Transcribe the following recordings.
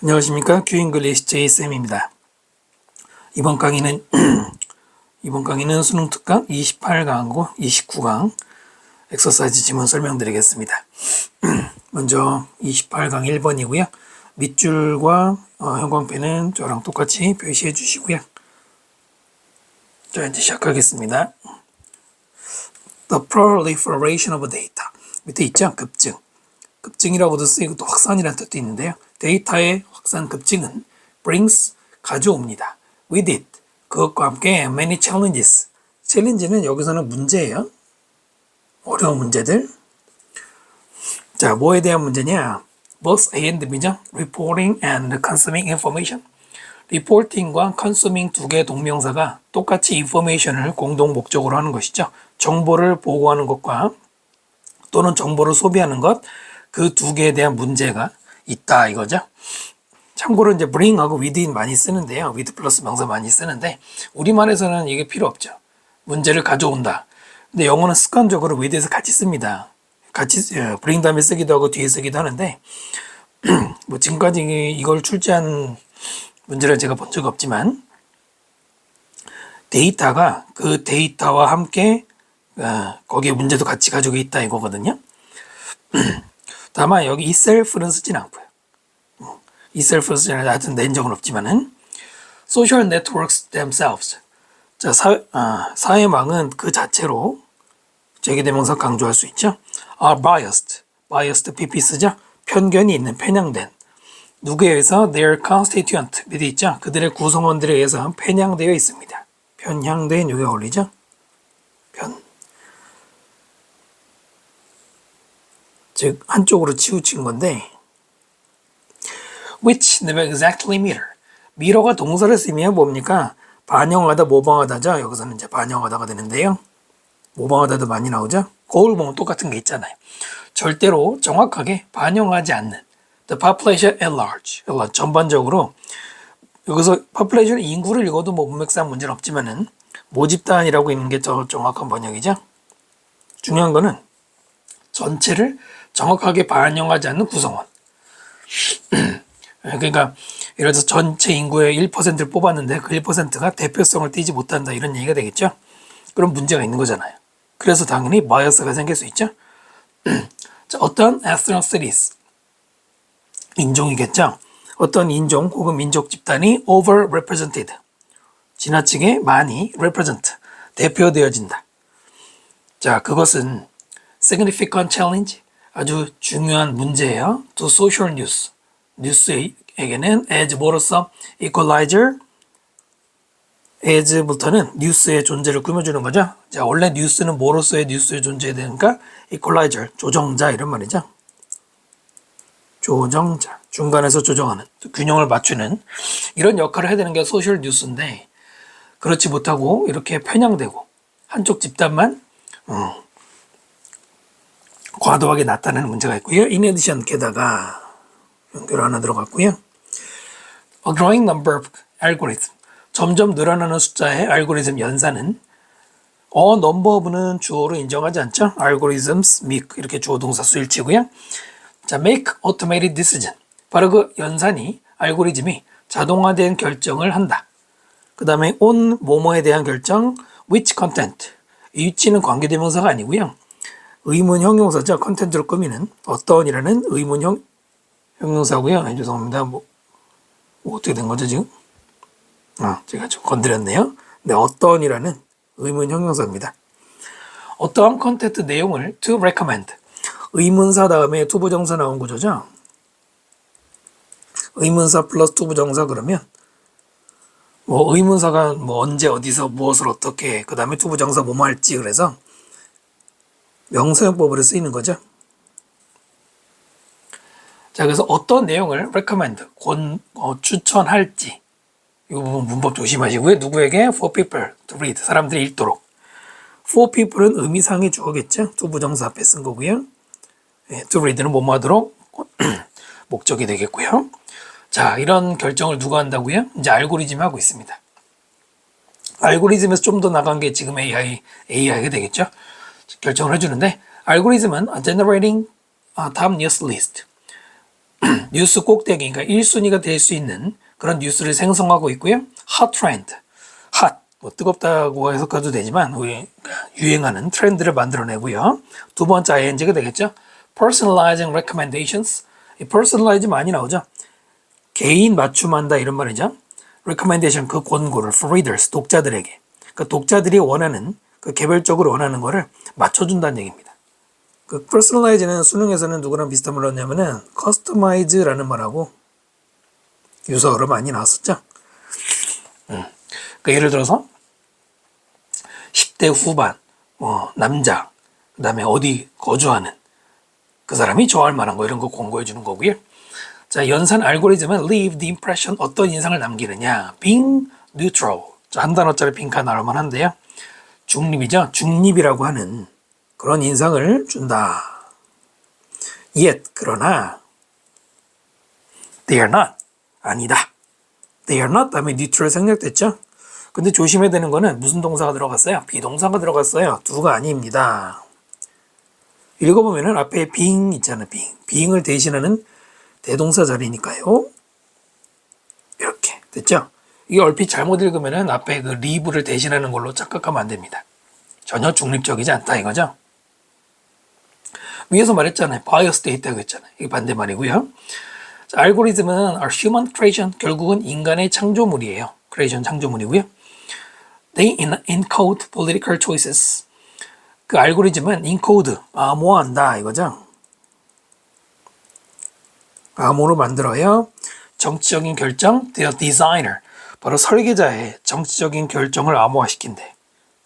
안녕하십니까. 큐잉글리시 제이쌤입니다. 이번 강의는 수능 특강 28강하고 29강 엑서사이즈 지문 설명드리겠습니다. 먼저 28강 1번이고요. 밑줄과 형광펜은 저랑 똑같이 표시해 주시고요. 자, 이제 시작하겠습니다. The proliferation of data. 밑에 있죠? 급증. 급증이라고도 쓰이고 또 확산이라는 뜻도 있는데요. 데이터의 확산 급증은 brings 가져옵니다. With it 그것과 함께 many challenges. 챌린지는 여기서는 문제예요. 어려운 문제들. 자, 뭐에 대한 문제냐? both A and B죠. Reporting and consuming information. reporting과 consuming 두 개의 동명사가 똑같이 information을 공동 목적으로 하는 것이죠. 정보를 보고하는 것과 또는 정보를 소비하는 것, 그 두 개에 대한 문제가 있다 이거죠. 참고로 이제 bring하고 with 많이 쓰는데요. with 플러스 명사 많이 쓰는데 우리말에서는 이게 필요 없죠. 문제를 가져온다. 근데 영어는 습관적으로 with에서 같이 씁니다. 같이 bring 다음에 쓰기도 하고 뒤에 쓰기도 하는데 뭐 지금까지 이걸 출제한 문제를 제가 본 적이 없지만 데이터가 그 데이터와 함께 거기에 문제도 같이 가지고 있다 이거거든요. 다만 여기 itself는 쓰진 않고요. itself는 쓰진 않아요. 하여튼 낸 적은 없지만은 social networks themselves. 자, 사회망은 그 자체로 제기대명사 강조할 수 있죠. are biased PP 쓰죠. 편견이 있는, 편향된. 누구에 의해서 their constituent 밑에 있죠. 그들의 구성원들에 의해서 편향되어 있습니다. 편향된 요게 어울리죠. 즉 한쪽으로 치우친 건데 which never exactly mirror. mirror가 동사를 쓰면 뭡니까? 반영하다, 모방하다죠. 여기서는 이제 반영하다가 되는데요. 모방하다도 많이 나오죠. 거울 보면 똑같은 게 있잖아요. 절대로 정확하게 반영하지 않는 the population at large. 전반적으로 여기서 population 인구를 읽어도 뭐 문맥상 문제는 없지만은 모집단이라고 있는 게 더 정확한 번역이죠. 중요한 거는 전체를 정확하게 반영하지 않는 구성원. 그러니까 예를 들어서 전체 인구의 1%를 뽑았는데 그 1%가 대표성을 띠지 못한다 이런 얘기가 되겠죠. 그럼 문제가 있는 거잖아요. 그래서 당연히 바이어스가 생길 수 있죠. 자, 어떤 ethnicities 인종이겠죠. 어떤 인종 혹은 민족 집단이 overrepresented 지나치게 많이 represent 대표되어진다. 자, 그것은 significant challenge 아주 중요한 문제예요. to social news 뉴스에게는 as 뭐로서 equalizer as부터는 뉴스의 존재를 꾸며주는 거죠. 자, 원래 뉴스는 뭐로서의 뉴스의 존재에 되니까 equalizer 조정자 이런 말이죠. 조정자 중간에서 조정하는 균형을 맞추는 이런 역할을 해야 되는 게 소셜 뉴스인데 그렇지 못하고 이렇게 편향되고 한쪽 집단만 과도하게 나타내는 문제가 있고요. In addition, 게다가 연결 하나 들어갔고요. A growing number of algorithm. 점점 늘어나는 숫자의 알고리즘 연산은 a number of는 주어로 인정하지 않죠. algorithms, make 이렇게 주어 동사 수일치고요. 자, make automated decision. 바로 그 연산이 알고리즘이 자동화된 결정을 한다. 그 다음에 on 뭐뭐에 대한 결정, which content. 이 위치는 관계대명사가 아니고요. 의문 형용사죠. 컨텐츠를 꾸미는 어떤이라는 의문 형용사고요. 죄송합니다. 뭐 어떻게 된 거죠 지금? 제가 좀 건드렸네요. 네, 어떤이라는 의문 형용사입니다. 어떠한 컨텐츠 내용을 to recommend. 의문사 다음에 투부정사 나온 구조죠. 의문사 플러스 투부정사 그러면 뭐 의문사가 뭐 언제 어디서 무엇을 어떻게 그 다음에 투부정사 뭐뭐 할지 그래서 명사용법으로 쓰이는 거죠. 자, 그래서 어떤 내용을 recommend, 추천할지 이 부분 문법 조심하시고요. 누구에게? For people to read, 사람들이 읽도록. For people은 의미상의 주어겠죠. 투부정사 앞에 쓴 거고요. to read는 뭐뭐 하도록 목적이 되겠고요. 자, 이런 결정을 누가 한다고요? 이제 알고리즘이 하고 있습니다. 알고리즘에서 좀 더 나간 게 지금 AI가 되겠죠. 결정을 해주는데 알고리즘은 generating top news list 뉴스 꼭대기, 그러니까 1순위가 될 수 있는 그런 뉴스를 생성하고 있고요. hot trend, hot, 뭐 뜨겁다고 해석해도 되지만 우리 유행하는 트렌드를 만들어내고요. 두 번째 ing가 되겠죠. personalizing recommendations, 이 personalize 많이 나오죠. 개인 맞춤한다 이런 말이죠. recommendation 그 권고를 for readers, 독자들에게. 그 독자들이 원하는, 그 개별적으로 원하는 거를 맞춰준다는 얘기입니다. 그 personalize는 수능에서는 누구랑 비슷한 말로 하냐면은 customize라는 말하고 유사어로 많이 나왔었죠. 그 예를 들어서 10대 후반, 남자, 그 다음에 어디 거주하는 그 사람이 좋아할 만한 거 이런 거 공고해 주는 거고요. 자, 연산 알고리즘은 leave the impression, 어떤 인상을 남기느냐. being neutral. 자, 한 단어짜리 빈칸 나올만 한데요. 중립이죠. 중립이라고 하는 그런 인상을 준다. yet, 그러나 they are not, 아니다. they are not 다음에 neutral 생략됐죠. 근데 조심해야 되는 거는 무슨 동사가 들어갔어요? 비동사가 들어갔어요. do가 아닙니다. 읽어보면은 앞에 being 있잖아요. being을 대신하는 대동사 자리니까요. 이렇게 됐죠? 이게 얼핏 잘못 읽으면은 앞에 그 leave를 대신하는 걸로 착각하면 안 됩니다. 전혀 중립적이지 않다 이거죠. 위에서 말했잖아요. bias 돼 있다고 했잖아요. 이게 반대말이고요. 자, 알고리즘은 are human creation, 결국은 인간의 창조물이에요. creation 창조물이고요. They encode political choices. 그 알고리즘은 encode, 암호화한다 이거죠. 암호로 만들어요. 정치적인 결정, the designer, 바로 설계자의 정치적인 결정을 암호화시킨대.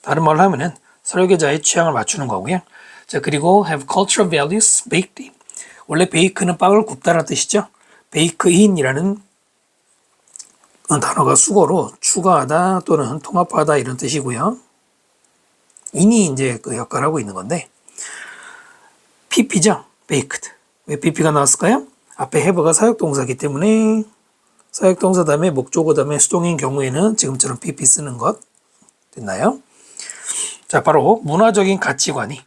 다른 말로 하면은 설계자의 취향을 맞추는 거고요. 자, 그리고 have cultural values baked in. 원래 베이크는 빵을 굽다라는 뜻이죠. bake in이라는 단어가 수거로 추가하다 또는 통합하다 이런 뜻이고요. in이 이제 그 역할을 하고 있는 건데 pp죠. baked. 왜 pp가 나왔을까요? 앞에 have가 사역동사이기 때문에 사역동사 다음에 목적어 다음에 수동인 경우에는 지금처럼 pp 쓰는 것 됐나요? 자, 바로 문화적인 가치관이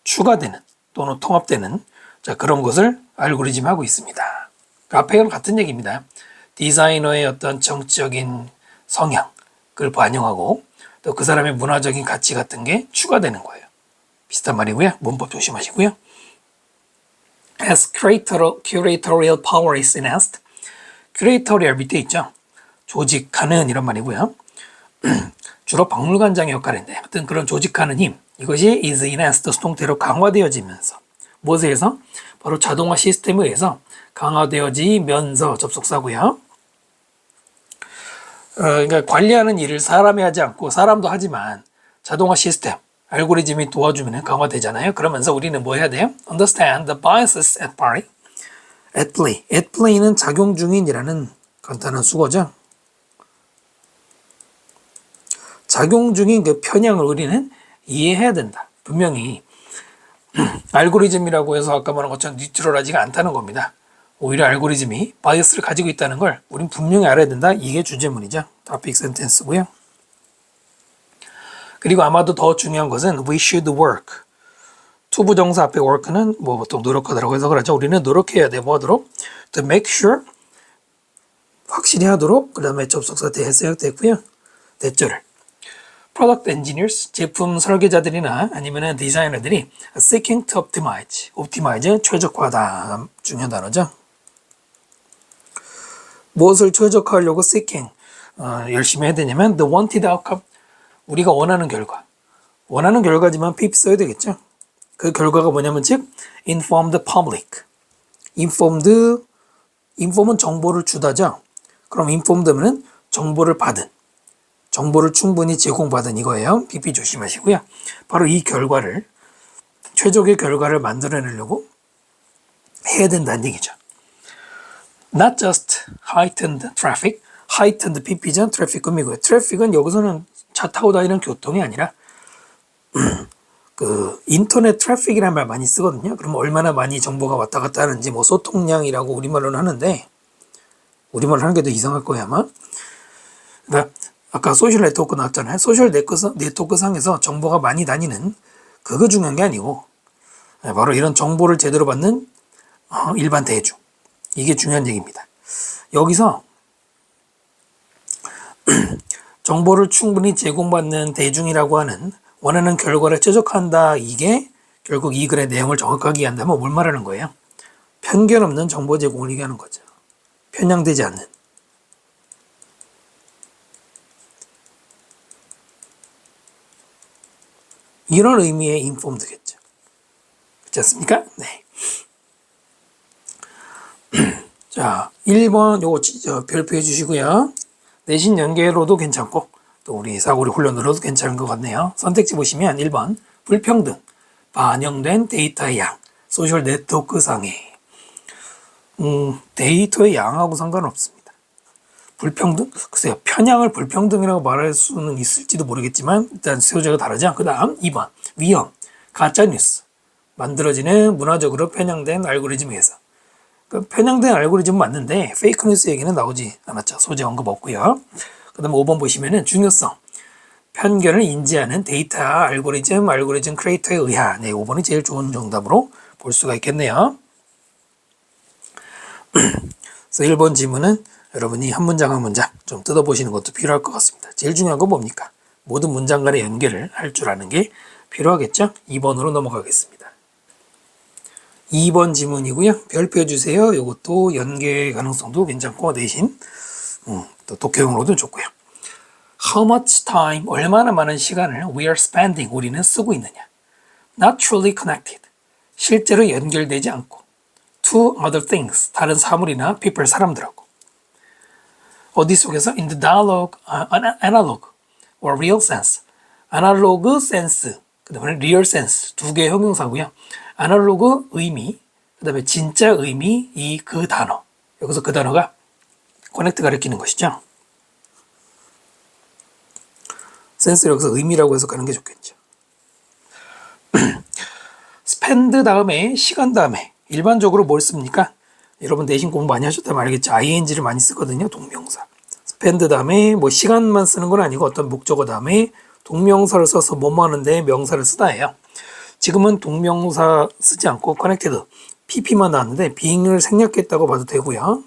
추가되는 또는 통합되는 자, 그런 것을 알고리즘 하고 있습니다. 그 앞에랑 같은 얘기입니다. 디자이너의 어떤 정치적인 성향 그걸 반영하고 또 그 사람의 문화적인 가치 같은 게 추가되는 거예요. 비슷한 말이고요. 문법 조심하시고요. As curatorial power is enhanced. curatorial 밑에 있죠. 조직하는 이런 말이고요. 주로 박물관장의 역할인데 하여튼 그런 조직하는 힘 이것이 is enhanced 수동태로 강화되어지면서 무엇에 의해서? 바로 자동화 시스템에 의해서 강화되어지면서 접속사고요. 그러니까 관리하는 일을 사람이 하지 않고 사람도 하지만 자동화 시스템, 알고리즘이 도와주면 강화되잖아요. 그러면서 우리는 뭐 해야 돼요? Understand the biases at play. at play는 작용 중인이라는 간단한 수거죠. 작용 중인 그 편향을 우리는 이해해야 된다. 분명히 알고리즘이라고 해서 아까 말한 것처럼 뉴트럴하지가 않다는 겁니다. 오히려 알고리즘이 바이어스를 가지고 있다는 걸 우린 분명히 알아야 된다. 이게 주제문이죠. topic sentence고요. 그리고 아마도 더 중요한 것은 we should work. 투부정사 앞에 work는 뭐 보통 노력하다라고 해서 그러죠. 우리는 노력해야 돼. 뭐 하도록? to make sure 확실히 하도록 그 다음에 접속사 대해석됐고요. 대절을 product engineers, 제품 설계자들이나 아니면 디자이너들이 seeking to optimize, 최적화다. 중요한 단어죠. 무엇을 최적화하려고 seeking, 열심히 해야 되냐면 the wanted outcome, 우리가 원하는 결과. 원하는 결과지만 pp 써야 되겠죠. 그 결과가 뭐냐면 즉 inform the public. inform은 정보를 주다죠. 그럼 informed면은 정보를 받은. 정보를 충분히 제공받은 이거예요. pp 조심하시고요. 바로 이 결과를 최적의 결과를 만들어내려고 해야 된다는 얘기죠. Not just heightened traffic, heightened pp죠. 트래픽 음이고요. 트래픽은 여기서는 차 타고 다니는 교통이 아니라 그 인터넷 트래픽이라는 말 많이 쓰거든요. 그럼 얼마나 많이 정보가 왔다 갔다 하는지 뭐 소통량이라고 우리말로는 하는데 우리말로 하는 게 더 이상할 거예요 아마. 그러니까 아까 소셜 네트워크 나왔잖아요. 소셜 네트워크 상에서 정보가 많이 다니는 그거 중요한 게 아니고 바로 이런 정보를 제대로 받는 일반 대중 이게 중요한 얘기입니다. 여기서 정보를 충분히 제공받는 대중이라고 하는 원하는 결과를 최적화한다. 이게 결국 이 글의 내용을 정확하게 이해한다면 뭘 말하는 거예요? 편견 없는 정보 제공을 얘기하는 거죠. 편향되지 않는. 이런 의미의 informed겠죠. 그렇지 않습니까? 네. 자, 1번 요거 별표해 주시고요. 내신 연계로도 괜찮고 또 우리 사고리 훈련으로도 괜찮은 것 같네요. 선택지 보시면 1번 불평등, 반영된 데이터의 양, 소셜 네트워크 상해. 데이터의 양하고 상관없습니다. 불평등? 글쎄요. 편향을 불평등이라고 말할 수는 있을지도 모르겠지만 일단 소재가 다르죠. 그 다음 2번 위험, 가짜뉴스, 만들어지는 문화적으로 편향된 알고리즘에 의해서. 편향된 알고리즘은 맞는데 페이크 뉴스 얘기는 나오지 않았죠. 소재 언급 없고요. 그 다음 5번 보시면은 중요성, 편견을 인지하는 데이터, 알고리즘 크리에이터에 의한. 네, 5번이 제일 좋은 정답으로 볼 수가 있겠네요. 그래서 1번 지문은 여러분이 한 문장 한 문장 좀 뜯어보시는 것도 필요할 것 같습니다. 제일 중요한 건 뭡니까? 모든 문장 간의 연결을 할 줄 아는 게 필요하겠죠? 2번으로 넘어가겠습니다. 2번 지문이고요. 별표 주세요. 이것도 연계 가능성도 괜찮고 대신 또 독해용으로도 좋고요. How much time, 얼마나 많은 시간을 we are spending, 우리는 쓰고 있느냐. Not truly connected, 실제로 연결되지 않고. To other things, 다른 사물이나 people, 사람들하고. 어디 속에서? In the dialogue, analog or real sense. 아날로그 센스, 그 다음에 real sense, 두 개의 형용사고요. 아날로그 의미, 그 다음에 진짜 의미, 그 단어. 여기서 그 단어가 connect 가리키는 것이죠. 센스를 여기서 의미라고 해서 가는 게 좋겠죠. spend 다음에, 시간 다음에 일반적으로 뭘 씁니까? 여러분 내신 공부 많이 하셨다면 알겠죠. ing를 많이 쓰거든요. 동명사. spend 다음에 뭐 시간만 쓰는 건 아니고 어떤 목적어 다음에 동명사를 써서 뭐뭐 하는데 명사를 쓰다예요. 지금은 동명사 쓰지 않고 connected, pp만 나왔는데 being을 생략했다고 봐도 되고요.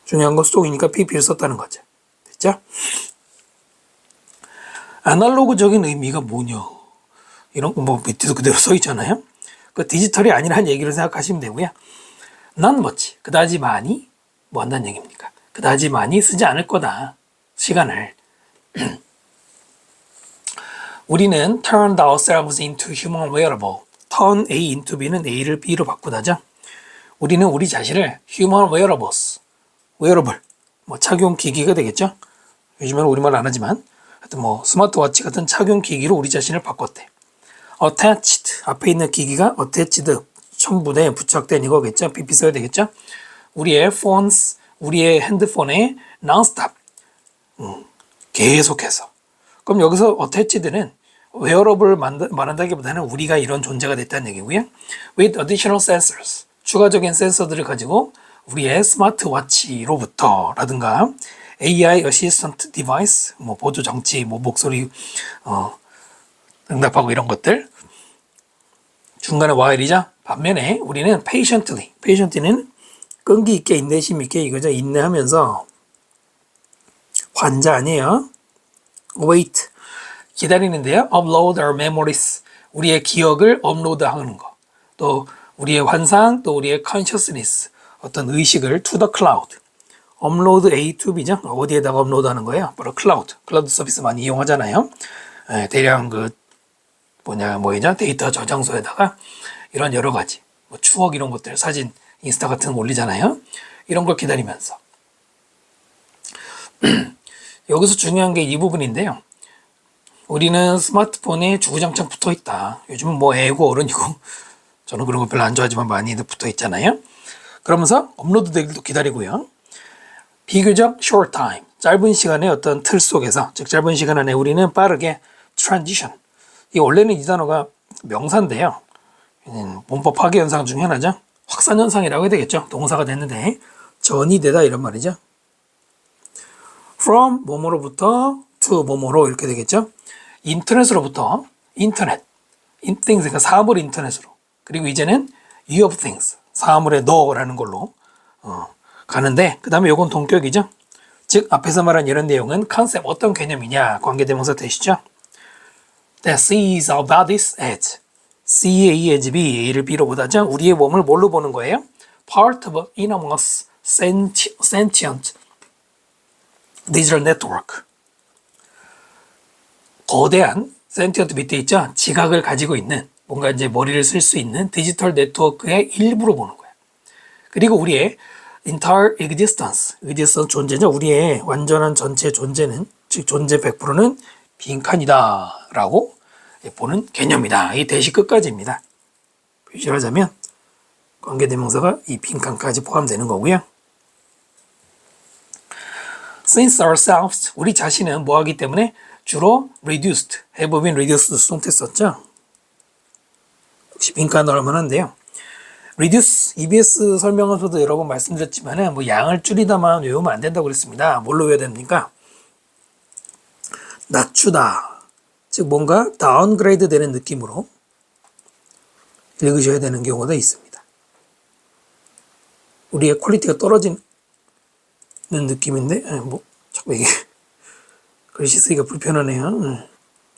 중요한 건 수동이니까 pp를 썼다는 거죠. 됐죠? 아날로그적인 의미가 뭐냐? 이런 거 뭐 밑에도 그대로 써 있잖아요. 그 디지털이 아니라는 얘기를 생각하시면 되고요. not much, 그다지 많이 뭐 한다는 얘기입니까? 그다지 많이 쓰지 않을 거다. 시간을. 우리는 turned ourselves into human wearable. turn A into B는 A를 B로 바꾸다죠. 우리는 우리 자신을 human wearables, wearable, 뭐 착용 기기가 되겠죠. 요즘에는 우리말 안 하지만 하여튼 뭐 스마트워치 같은 착용 기기로 우리 자신을 바꿨대. attached, 앞에 있는 기기가 attached, 첨부돼 부착된 이거겠죠. PP 써야 되겠죠. 우리의 phones, 우리의 핸드폰에 non-stop, 계속해서. 그럼 여기서 attached는 웨어러블을 말한다기보다는 우리가 이런 존재가 됐다는 얘기고요. with additional sensors, 추가적인 센서들을 가지고 우리의 스마트워치로부터 라든가 AI assistant device, 뭐 보조 장치, 뭐 목소리 응답하고 이런 것들. 중간에 while이죠. 반면에 우리는 patiently는 끈기 있게, 인내심 있게, 이거죠. 인내하면서. 환자 아니에요. wait, 기다리는데요. upload our memories, 우리의 기억을 업로드하는 거. 또 우리의 환상, 또 우리의 consciousness, 어떤 의식을 to the cloud. 업로드 A to B죠. 어디에다가 업로드하는 거예요? 바로 클라우드 서비스 많이 이용하잖아요. 대량 뭐죠? 데이터 저장소에다가 이런 여러 가지 뭐 추억 이런 것들, 사진, 인스타 같은 거 올리잖아요. 이런 걸 기다리면서. 여기서 중요한 게 이 부분인데요. 우리는 스마트폰에 주구장창 붙어 있다. 요즘은 뭐 애고 어른이고 저는 그런 거 별로 안 좋아하지만 많이 붙어 있잖아요. 그러면서 업로드 되기도 기다리고요. 비교적 short time, 짧은 시간의 어떤 틀 속에서, 즉 짧은 시간 안에 우리는 빠르게 transition. 원래는 이 단어가 명사인데요. 문법 파괴 현상 중 하나죠. 확산 현상이라고 해야 되겠죠. 동사가 됐는데 전이 되다 이런 말이죠. from 뭐뭐로부터 to 뭐뭐로 이렇게 되겠죠. 인터넷으로부터 인터넷, things, 그러니까 사물 인터넷으로. 그리고 이제는 you of things, 사물에 넣어라는 걸로 가는데, 그 다음에 요건 동격이죠. 즉 앞에서 말한 이런 내용은 컨셉 어떤 개념이냐, 관계대명사 되시죠. That sees our bodies as C A as B, A를 B로 보다죠. 우리의 몸을 뭘로 보는 거예요? Part of enormous sentient digital network. 거대한 sentient 밑에 있죠. 지각을 가지고 있는, 뭔가 이제 머리를 쓸 수 있는 디지털 네트워크의 일부로 보는 거예요. 그리고 우리의 entire existence 존재죠. 우리의 완전한 전체 존재는, 즉 존재 100%는 빈칸이다 라고 보는 개념이다. 이 대시 끝까지입니다. 표시를 하자면 관계대명사가 이 빈칸까지 포함되는 거고요. Since ourselves, 우리 자신은 뭐 하기 때문에 주로 reduced, have been reduced 수동태 썼죠. 역시 빈칸 넣으면 한데요. reduce, EBS 설명에서도 여러 번 말씀드렸지만 뭐 양을 줄이다만 외우면 안 된다고 그랬습니다. 뭘로 외워야 됩니까? 낮추다, 즉 뭔가 다운그레이드 되는 느낌으로 읽으셔야 되는 경우도 있습니다. 우리의 퀄리티가 떨어지는 느낌인데 뭐 자꾸 이게 글씨 쓰기가 불편하네요.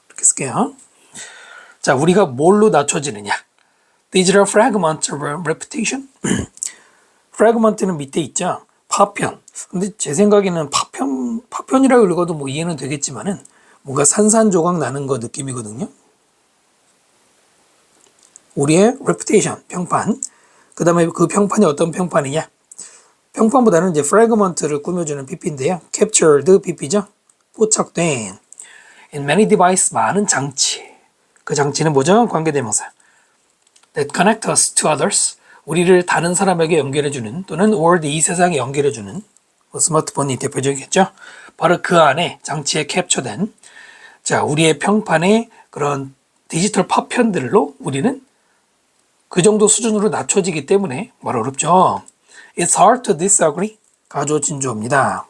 이렇게 쓸게요. 자, 우리가 뭘로 낮춰지느냐? Digital fragment of repetition. fragment는 밑에 있죠. 파편. 근데 제 생각에는 파편이라고 읽어도 뭐 이해는 되겠지만은 뭔가 산산조각 나는 거 느낌이거든요. 우리의 reputation, 평판. 그 다음에 그 평판이 어떤 평판이냐? 평판보다는 이제 fragment를 꾸며주는 PP인데요. captured PP죠. 포착된. in many devices, 많은 장치. 그 장치는 뭐죠? 관계대명사. that connect us to others. 우리를 다른 사람에게 연결해주는, 또는 world, 이 세상에 연결해주는, 뭐 스마트폰이 대표적이겠죠. 바로 그 안에 장치에 캡처된, 자, 우리의 평판의 그런 디지털 파편들로 우리는 그 정도 수준으로 낮춰지기 때문에 말 어렵죠. It's hard to disagree. 가조 진주어입니다.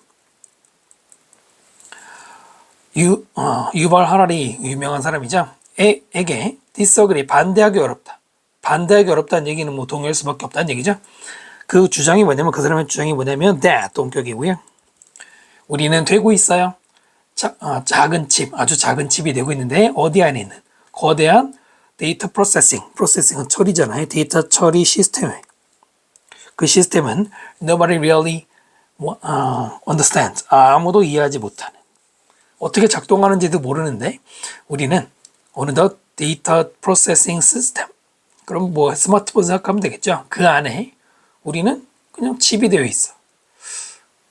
유발 하라리, 유명한 사람이죠. 에게 disagree, 반대하기 어렵다. 반대하기 어렵다는 얘기는 뭐 동의할 수밖에 없다는 얘기죠. 그 주장이 뭐냐면, 그 사람의 주장이 뭐냐면 that, 동격이고요. 우리는 되고 있어요. 작은 칩, 아주 작은 칩이 되고 있는데 어디 안에 있는 거대한 데이터 프로세싱은 처리잖아요. 데이터 처리 시스템에, 그 시스템은 nobody really understands, 아무도 이해하지 못하는, 어떻게 작동하는지도 모르는데 우리는 어느덧 데이터 프로세싱 시스템, 그럼 뭐 스마트폰 생각하면 되겠죠. 그 안에 우리는 그냥 칩이 되어 있어.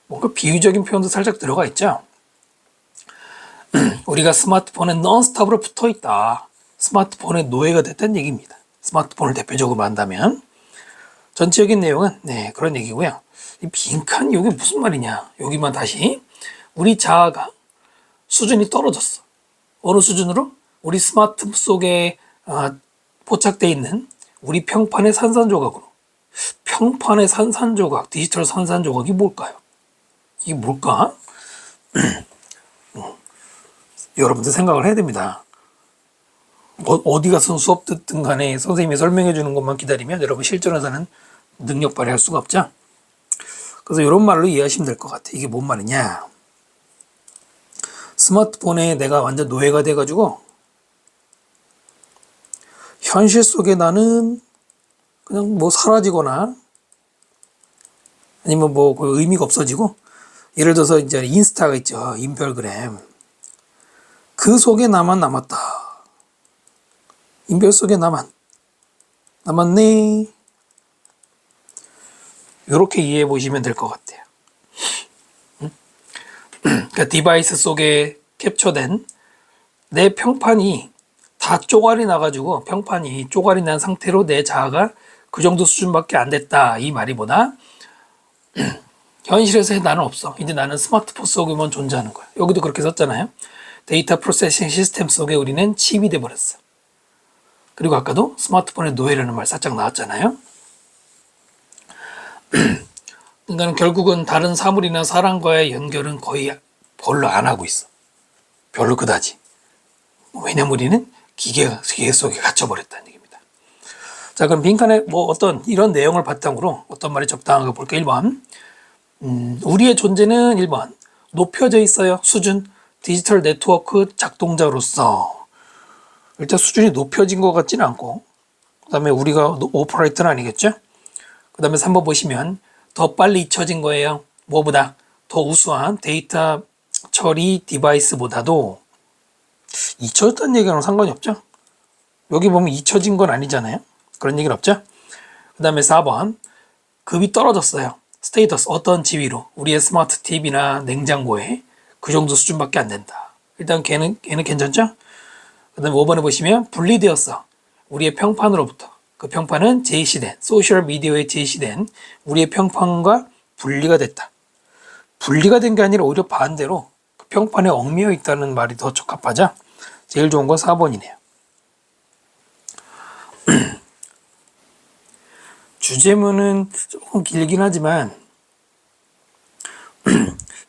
뭔가 비유적인 표현도 살짝 들어가 있죠. 우리가 스마트폰에 넌스톱으로 붙어 있다. 스마트폰의 노예가 됐다는 얘기입니다. 스마트폰을 대표적으로 한다면 전체적인 내용은 그런 얘기고요. 이 빈칸, 이게 무슨 말이냐? 여기만 다시 우리 자아가 수준이 떨어졌어. 어느 수준으로? 우리 스마트폰 속에 포착되어 있는 우리 평판의 산산조각으로. 평판의 산산조각, 디지털 산산조각이 뭘까요? 이게 뭘까? 여러분들 생각을 해야 됩니다. 어디 가서 수업 듣든 간에 선생님이 설명해 주는 것만 기다리면 여러분 실전에서는 능력 발휘할 수가 없죠. 그래서 이런 말로 이해하시면 될 것 같아요. 이게 뭔 말이냐? 스마트폰에 내가 완전 노예가 돼가지고 현실 속에 나는 그냥 뭐 사라지거나 아니면 뭐 그 의미가 없어지고, 예를 들어서 이제 인스타가 있죠. 인별그램. 그 속에 나만 남았다. 인별 속에 남았네. 이렇게 이해해 보시면 될 것 같아요. 그러니까 디바이스 속에 캡처된 내 평판이 다 쪼가리 나가지고, 평판이 쪼가리 난 상태로 내 자아가 그 정도 수준밖에 안 됐다, 이 말이보다 현실에서 나는 없어. 이제 나는 스마트폰 속에만 존재하는 거야. 여기도 그렇게 썼잖아요. 데이터 프로세싱 시스템 속에 우리는 칩이 돼버렸어. 그리고 아까도 스마트폰의 노예라는 말 살짝 나왔잖아요. 그러니까 결국은 다른 사물이나 사람과의 연결은 거의 별로 안 하고 있어. 별로 그다지. 왜냐면 우리는 기계 속에 갇혀버렸다는 얘기입니다. 자, 그럼 빈칸에 뭐 어떤 이런 내용을 바탕으로 어떤 말이 적당한가 볼까? 1번. 우리의 존재는 1번. 높여져 있어요. 수준. 디지털 네트워크 작동자로서. 일단 수준이 높여진 것 같지는 않고. 그 다음에 우리가 오퍼레이터는 아니겠죠? 그 다음에 3번 보시면 더 빨리 잊혀진 거예요. 뭐보다? 더 우수한 데이터 처리 디바이스보다도 잊혀졌다는 얘기랑 상관이 없죠? 여기 보면 잊혀진 건 아니잖아요. 그런 얘기는 없죠? 그 다음에 4번 급이 떨어졌어요. 스테이터스 어떤 지위로 우리의 스마트 TV나 냉장고에 그 정도 수준밖에 안 된다. 일단 걔는 괜찮죠? 그 다음에 5번에 보시면 분리되었어. 우리의 평판으로부터. 그 평판은 제시된 소셜미디어에 제시된 우리의 평판과 분리가 됐다. 분리가 된 게 아니라 오히려 반대로 그 평판에 얽매여 있다는 말이 더 적합하죠. 제일 좋은 건 4번이네요. 주제문은 조금 길긴 하지만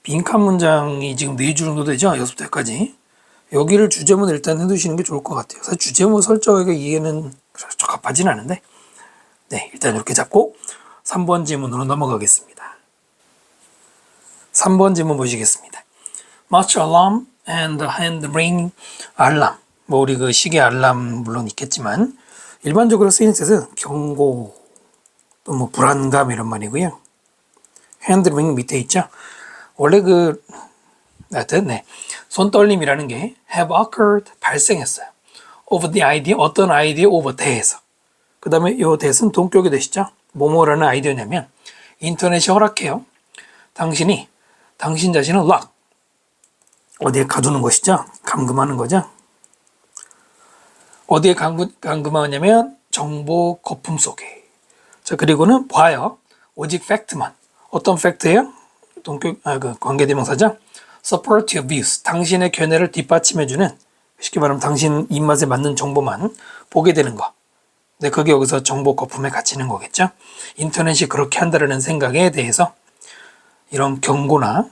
빈칸 문장이 지금 4줄 정도 되죠? 6대까지. 여기를 주제문 일단 해두시는 게 좋을 것 같아요. 사실 주제문 설정에게 이해는 적합하진 않은데 네, 일단 이렇게 잡고 3번 지문으로 넘어가겠습니다. 3번 지문 보시겠습니다. Much alarm and hand ring alarm. 뭐 우리 그 시계 알람 물론 있겠지만 일반적으로 쓰이는 뜻은 경고 또 뭐 불안감 이런 말이고요. hand ring 밑에 있죠. 원래 하여튼 네. 손떨림이라는 게 have occurred 발생했어요. of the idea 어떤 아이디어 over 대에서. 그 다음에 이 대는 동격이 되시죠. 뭐뭐라는 아이디어냐면 인터넷이 허락해요. 당신 자신을 lock 어디에 가두는 것이죠. 감금하는 거죠. 어디에 감금하냐면 정보 거품 속에. 자, 그리고는 봐요. 오직 팩트만. 어떤 팩트예요? 관계대명사죠. Support your views. 당신의 견해를 뒷받침해주는 쉽게 말하면 당신 입맛에 맞는 정보만 보게 되는 거. 근데 그게 여기서 정보 거품에 갇히는 거겠죠. 인터넷이 그렇게 한다는 생각에 대해서 이런 경고나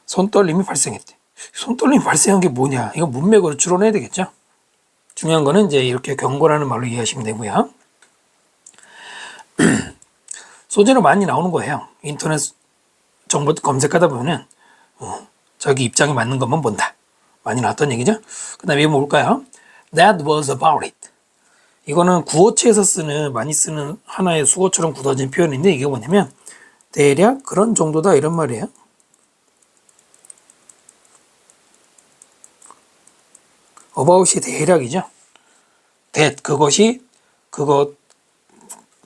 손떨림이 발생했대. 손떨림이 발생한 게 뭐냐? 이거 문맥으로 추론해야 되겠죠. 중요한 거는 이제 이렇게 경고라는 말로 이해하시면 되고요. 소재로 많이 나오는 거예요. 인터넷 정보 검색하다 보면은 자기 입장에 맞는 것만 본다. 많이 나왔던 얘기죠. 그 다음에 이거 뭘까요? That was about it. 이거는 구어체에서 많이 쓰는 하나의 수어처럼 굳어진 표현인데 이게 뭐냐면 대략 그런 정도다 이런 말이에요. about이 대략이죠. that 그것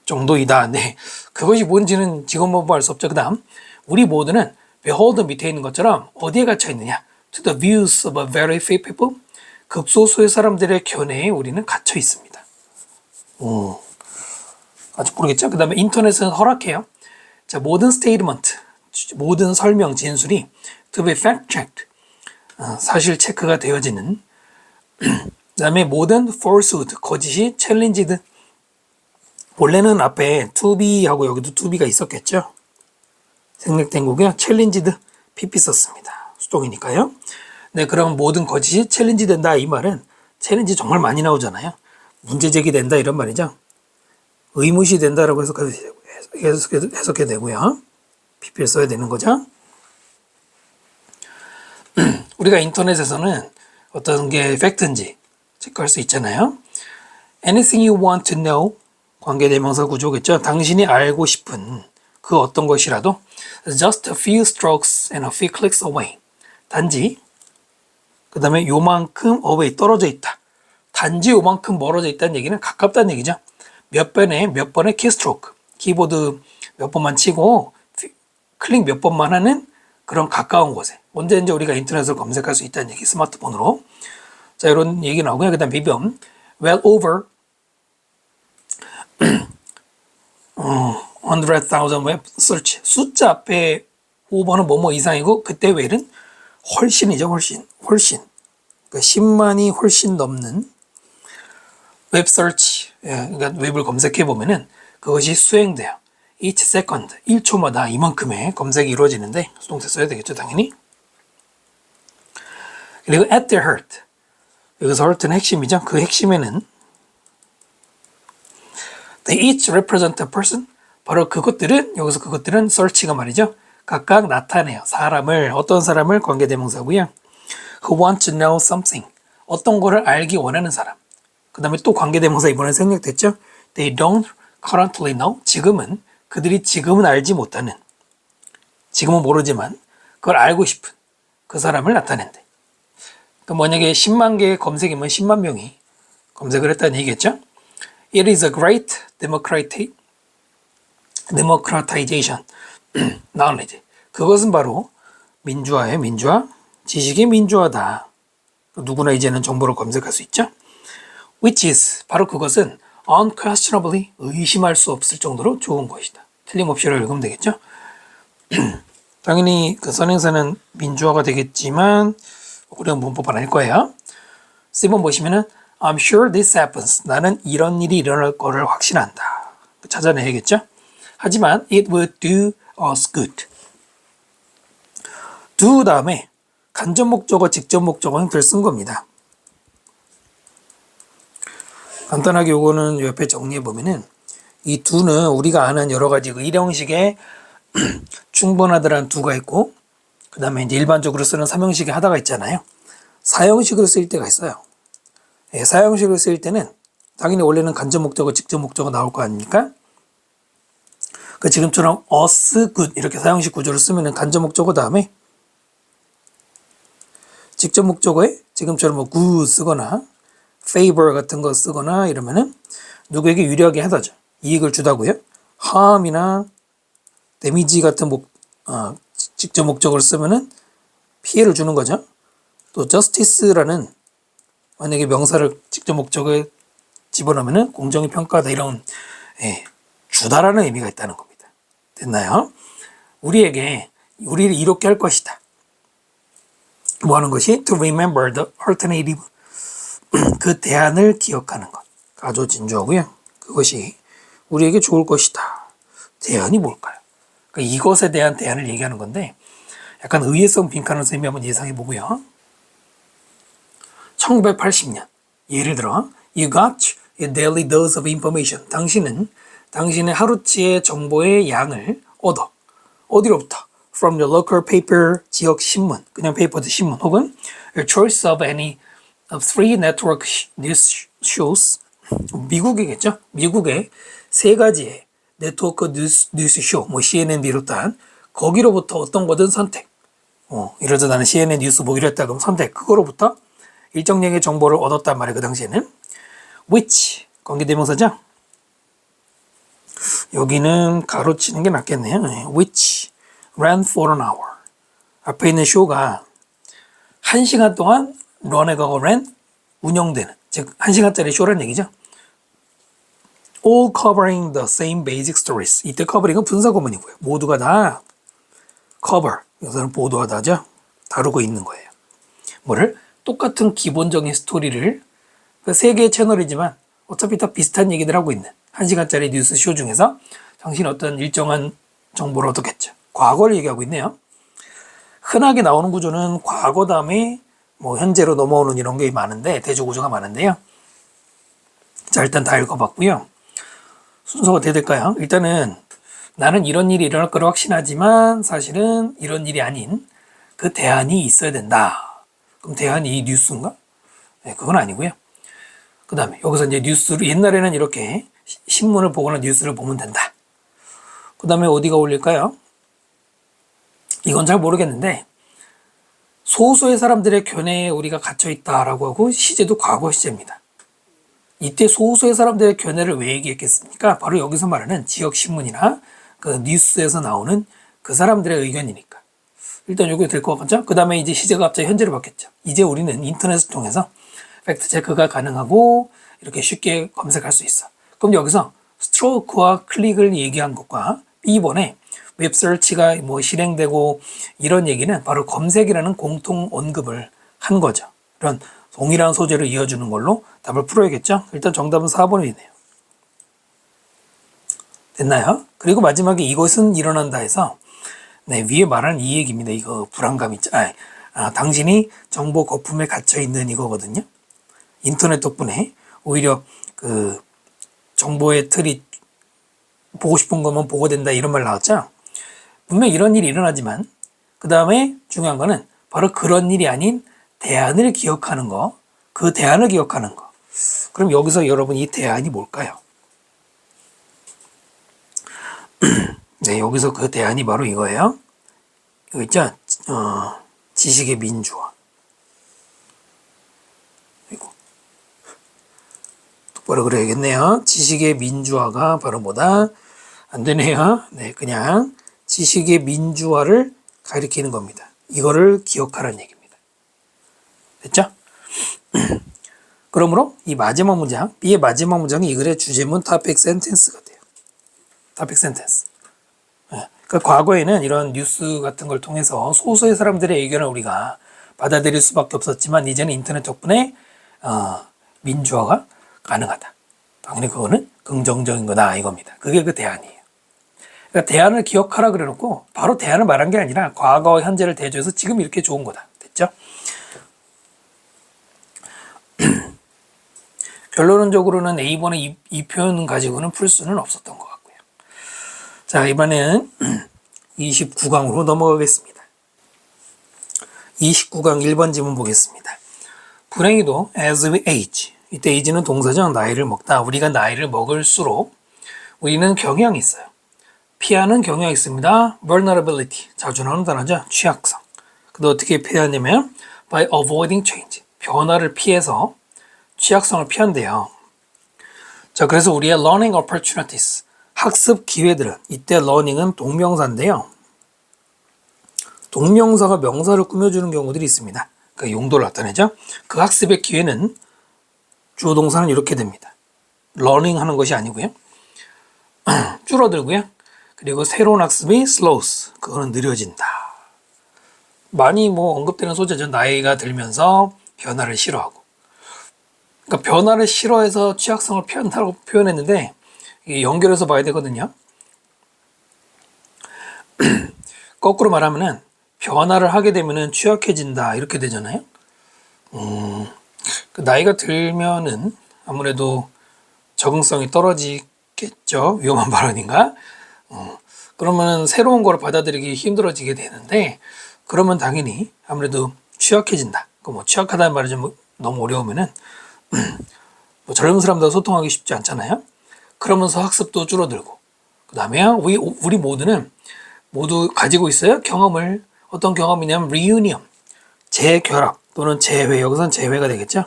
정도이다. 네, 그것이 뭔지는 지금부터 알 수 없죠. 그 다음 우리 모두는 behold 밑에 있는 것처럼 어디에 갇혀 있느냐? To the views of a very few people. 극소수의 사람들의 견해에 우리는 갇혀 있습니다. 아직 모르겠죠? 그 다음에 인터넷은 허락해요. 자, 모든 스테이트먼트, 모든 설명, 진술이 to be fact-checked, 사실 체크가 되어지는. 그 다음에 모든 falsehood, 거짓이 challenged. 원래는 앞에 to be하고 여기도 to be가 있었겠죠? 생략된 거고요. challenged, pp 썼습니다. 수동이니까요. 네, 그럼 모든 거짓이 챌린지 된다 이 말은 챌린지 정말 많이 나오잖아요. 문제 제기된다 이런 말이죠. 의무시 된다라고 해석해도 되고요. PP를 써야 되는 거죠. 우리가 인터넷에서는 어떤 게 팩트인지 체크할 수 있잖아요. Anything you want to know 관계대명사 구조겠죠. 당신이 알고 싶은 그 어떤 것이라도 just a few strokes and a few clicks away. 단지 그 다음에 요만큼 away 떨어져 있다. 단지 요만큼 멀어져 있다는 얘기는 가깝다는 얘기죠. 몇 번의 키스트로크. 키보드 몇 번만 치고 클릭 몇 번만 하는 그런 가까운 곳에 언제든지 우리가 인터넷으로 검색할 수 있다는 얘기. 스마트폰으로. 자, 이런 얘기 나오고요. 그 다음 비변 well over 100,000 웹 서치. 숫자 앞에 5번은 뭐뭐 이상이고 그때 well은 훨씬이죠. 훨씬. 그러니까 10만이 훨씬 넘는 웹 서치. 그러니까 웹을 검색해 보면은 그것이 수행돼요. each second, 1초마다 이만큼의 검색이 이루어지는데 수동태 써야 되겠죠, 당연히. 그리고 at their heart. 여기서 heart는 핵심이죠. 그 핵심에는 They each represent a person. 바로 그것들은, 여기서 그것들은 search가 말이죠. 각각 나타내요. 사람을, 어떤 사람을 관계대명사고요. Who want to know something. 어떤 거를 알기 원하는 사람. 그 다음에 또 관계대명사 이번에 생략됐죠. They don't currently know. 지금은, 그들이 지금은 알지 못하는, 지금은 모르지만 그걸 알고 싶은 그 사람을 나타낸대. 그러니까 만약에 10만 개의 검색이면 10만 명이 검색을 했다는 얘기겠죠. It is a great democratization knowledge. 그것은 바로 민주화예요. 민주화. 지식의 민주화다. 누구나 이제는 정보를 검색할 수 있죠. Which is, 바로 그것은 unquestionably, 의심할 수 없을 정도로 좋은 것이다. 틀림없이를 읽으면 되겠죠. 당연히 그 선행사는 민주화가 되겠지만 우리는 문법은 아닐 거예요. C번 보시면은 I'm sure this happens. 나는 이런 일이 일어날 거를 확신한다. 찾아내야겠죠. 하지만 it will do us good. do 다음에 간접 목적어, 직접 목적어 형태를 쓴 겁니다. 간단하게 요거는 옆에 정리해 보면은 이 do는 우리가 아는 여러 가지 그 일형식의 충분하다라는 do가 있고, 그 다음에 이제 일반적으로 쓰는 삼형식의 하다가 있잖아요. 사형식으로 쓰일 때가 있어요. 예, 사형식으로 쓰일 때는 당연히 원래는 간접 목적어, 직접 목적어 나올 거 아닙니까? 그 지금처럼 us good 이렇게 사형식 구조를 쓰면은 간접 목적어 다음에 직접 목적어에 지금처럼 뭐 good 쓰거나 favor 같은 거 쓰거나 이러면은 누구에게 유리하게 하다죠. 이익을 주다고요. harm이나 damage 같은 직접 목적어를 쓰면은 피해를 주는 거죠. 또 justice라는 만약에 명사를 직접 목적어에 집어넣으면은 공정히 평가하다 이런 주다라는 의미가 있다는 겁니다. 됐나요? 우리를 이롭게 할 것이다. 뭐 하는 것이? To remember the alternative. 그 대안을 기억하는 것. 아주 진주하고요. 그것이 우리에게 좋을 것이다. 대안이 뭘까요? 그러니까 이것에 대한 대안을 얘기하는 건데 약간 의외성 빈칸을 쌤이 한번 예상해 보고요. 1980년 예를 들어 You got a daily dose of information. 당신은 당신의 하루치의 정보의 양을 얻어. 어디로부터? From the local paper, 지역 신문, 그냥 페이퍼드 신문, 혹은 your choice of any of three network news shows. 미국이겠죠? 미국의 세 가지의 네트워크 뉴스 쇼, 뭐 CNN 비롯한 거기로부터 어떤 거든 선택. 이러자 나는 CNN 뉴스 보기로 했다 그럼 선택. 그거로부터 일정량의 정보를 얻었단 말이에요. 그 당시에는. Which 관계대명사죠. 여기는 가로치는 게 낫겠네요. Which ran for an hour. 앞에 있는 쇼가 1시간 동안 run에 가고 ran 운영되는, 즉 1시간짜리 쇼라는 얘기죠. All covering the same basic stories. 이때 covering은 분사 구문이고요. 모두가 다 cover, 여기서는 보도하다죠. 다루고 있는 거예요. 뭐를? 똑같은 기본적인 스토리를 그 세 개의 채널이지만 어차피 다 비슷한 얘기들 하고 있는 1시간짜리 뉴스 쇼 중에서 당신이 어떤 일정한 정보를 얻었겠죠. 과거를 얘기하고 있네요. 흔하게 나오는 구조는 과거 다음에 뭐 현재로 넘어오는 이런 게 많은데, 대조 구조가 많은데요. 자, 일단 다 읽어봤고요. 순서가 어떻게 될까요? 일단은 나는 이런 일이 일어날 거를 확신하지만 사실은 이런 일이 아닌 그 대안이 있어야 된다. 그럼 대안이 이 뉴스인가? 네, 그건 아니고요. 그 다음에 여기서 이제 뉴스를, 옛날에는 이렇게 신문을 보거나 뉴스를 보면 된다. 그 다음에 어디가 올릴까요? 이건 잘 모르겠는데 소수의 사람들의 견해에 우리가 갇혀있다라고 하고 시제도 과거 시제입니다. 이때 소수의 사람들의 견해를 왜 얘기했겠습니까? 바로 여기서 말하는 지역신문이나 그 뉴스에서 나오는 그 사람들의 의견이니까. 일단 요게 될 것 같죠? 그 다음에 이제 시제가 갑자기 현재로 바뀌었죠. 이제 우리는 인터넷을 통해서 팩트 체크가 가능하고 이렇게 쉽게 검색할 수 있어. 그럼 여기서 스트로크와 클릭을 얘기한 것과 B번에 웹서치가 뭐 실행되고 이런 얘기는 바로 검색이라는 공통 언급을 한 거죠. 이런 동일한 소재를 이어주는 걸로 답을 풀어야겠죠. 일단 정답은 4번이네요. 됐나요? 그리고 마지막에 이것은 일어난다 해서 네, 위에 말하는 이 얘기입니다. 이거 불안감 있죠. 당신이 정보 거품에 갇혀 있는 이거거든요. 인터넷 덕분에 오히려 그 정보의 틀이 보고 싶은 것만 보고 된다 이런 말 나왔죠. 분명 이런 일이 일어나지만 그 다음에 중요한 거는 바로 그런 일이 아닌 대안을 기억하는 거, 그 대안을 기억하는 거. 그럼 여기서 여러분 이 대안이 뭘까요? 네, 여기서 그 대안이 바로 이거예요. 이거 있죠? 지식의 민주화. 똑바로 그려야겠네요. 지식의 민주화가 바로 뭐다? 안 되네요. 네, 그냥 지식의 민주화를 가리키는 겁니다. 이거를 기억하라는 얘기입니다. 됐죠? 그러므로 이 마지막 문장, B의 마지막 문장이 이 글의 주제문 topic sentence가 돼요. topic sentence. 네. 그러니까 과거에는 이런 뉴스 같은 걸 통해서 소수의 사람들의 의견을 우리가 받아들일 수밖에 없었지만 이제는 인터넷 덕분에 민주화가 가능하다. 당연히 그거는 긍정적인 거다 이겁니다. 그게 그 대안이에요. 그러니까 대안을 기억하라 그래놓고 바로 대안을 말한 게 아니라 과거와 현재를 대조해서 지금 이렇게 좋은 거다. 됐죠? 결론적으로는 A번의 이 표현 가지고는 풀 수는 없었던 것 같고요. 자, 이번에는 29강으로 넘어가겠습니다. 29강 1번 지문 보겠습니다. 불행히도 as we age, 이때 age는 동사죠. 나이를 먹다. 우리가 나이를 먹을수록 우리는 경향이 있어요. 피하는 경향이 있습니다. vulnerability, 자주 나오는 단어죠. 취약성. 근데 어떻게 피하냐면 by avoiding change, 변화를 피해서 취약성을 피한대요. 자, 그래서 우리의 learning opportunities, 학습 기회들은, 이때 learning은 동명사인데요. 동명사가 명사를 꾸며주는 경우들이 있습니다. 그 용도를 나타내죠. 그 학습의 기회는 주어 동사는 이렇게 됩니다. learning 하는 것이 아니고요. 줄어들고요. 그리고 새로운 학습이 slows, 그거는 느려진다. 많이 언급되는 소재죠. 나이가 들면서 변화를 싫어하고. 그러니까 변화를 싫어해서 취약성을 피한다고 표현했는데 이게 연결해서 봐야 되거든요. 거꾸로 말하면은 변화를 하게 되면은 취약해진다 이렇게 되잖아요. 나이가 들면은 아무래도 적응성이 떨어지겠죠. 위험한 발언인가? 그러면 새로운 걸 받아들이기 힘들어지게 되는데 그러면 당연히 아무래도 취약해진다. 취약하다는 말이 좀 너무 어려우면은 젊은 사람들과 소통하기 쉽지 않잖아요. 그러면서 학습도 줄어들고 그 다음에 우리 모두는 모두 가지고 있어요. 경험을. 어떤 경험이냐면 reunion, 재결합 또는 재회. 여기서는 재회가 되겠죠.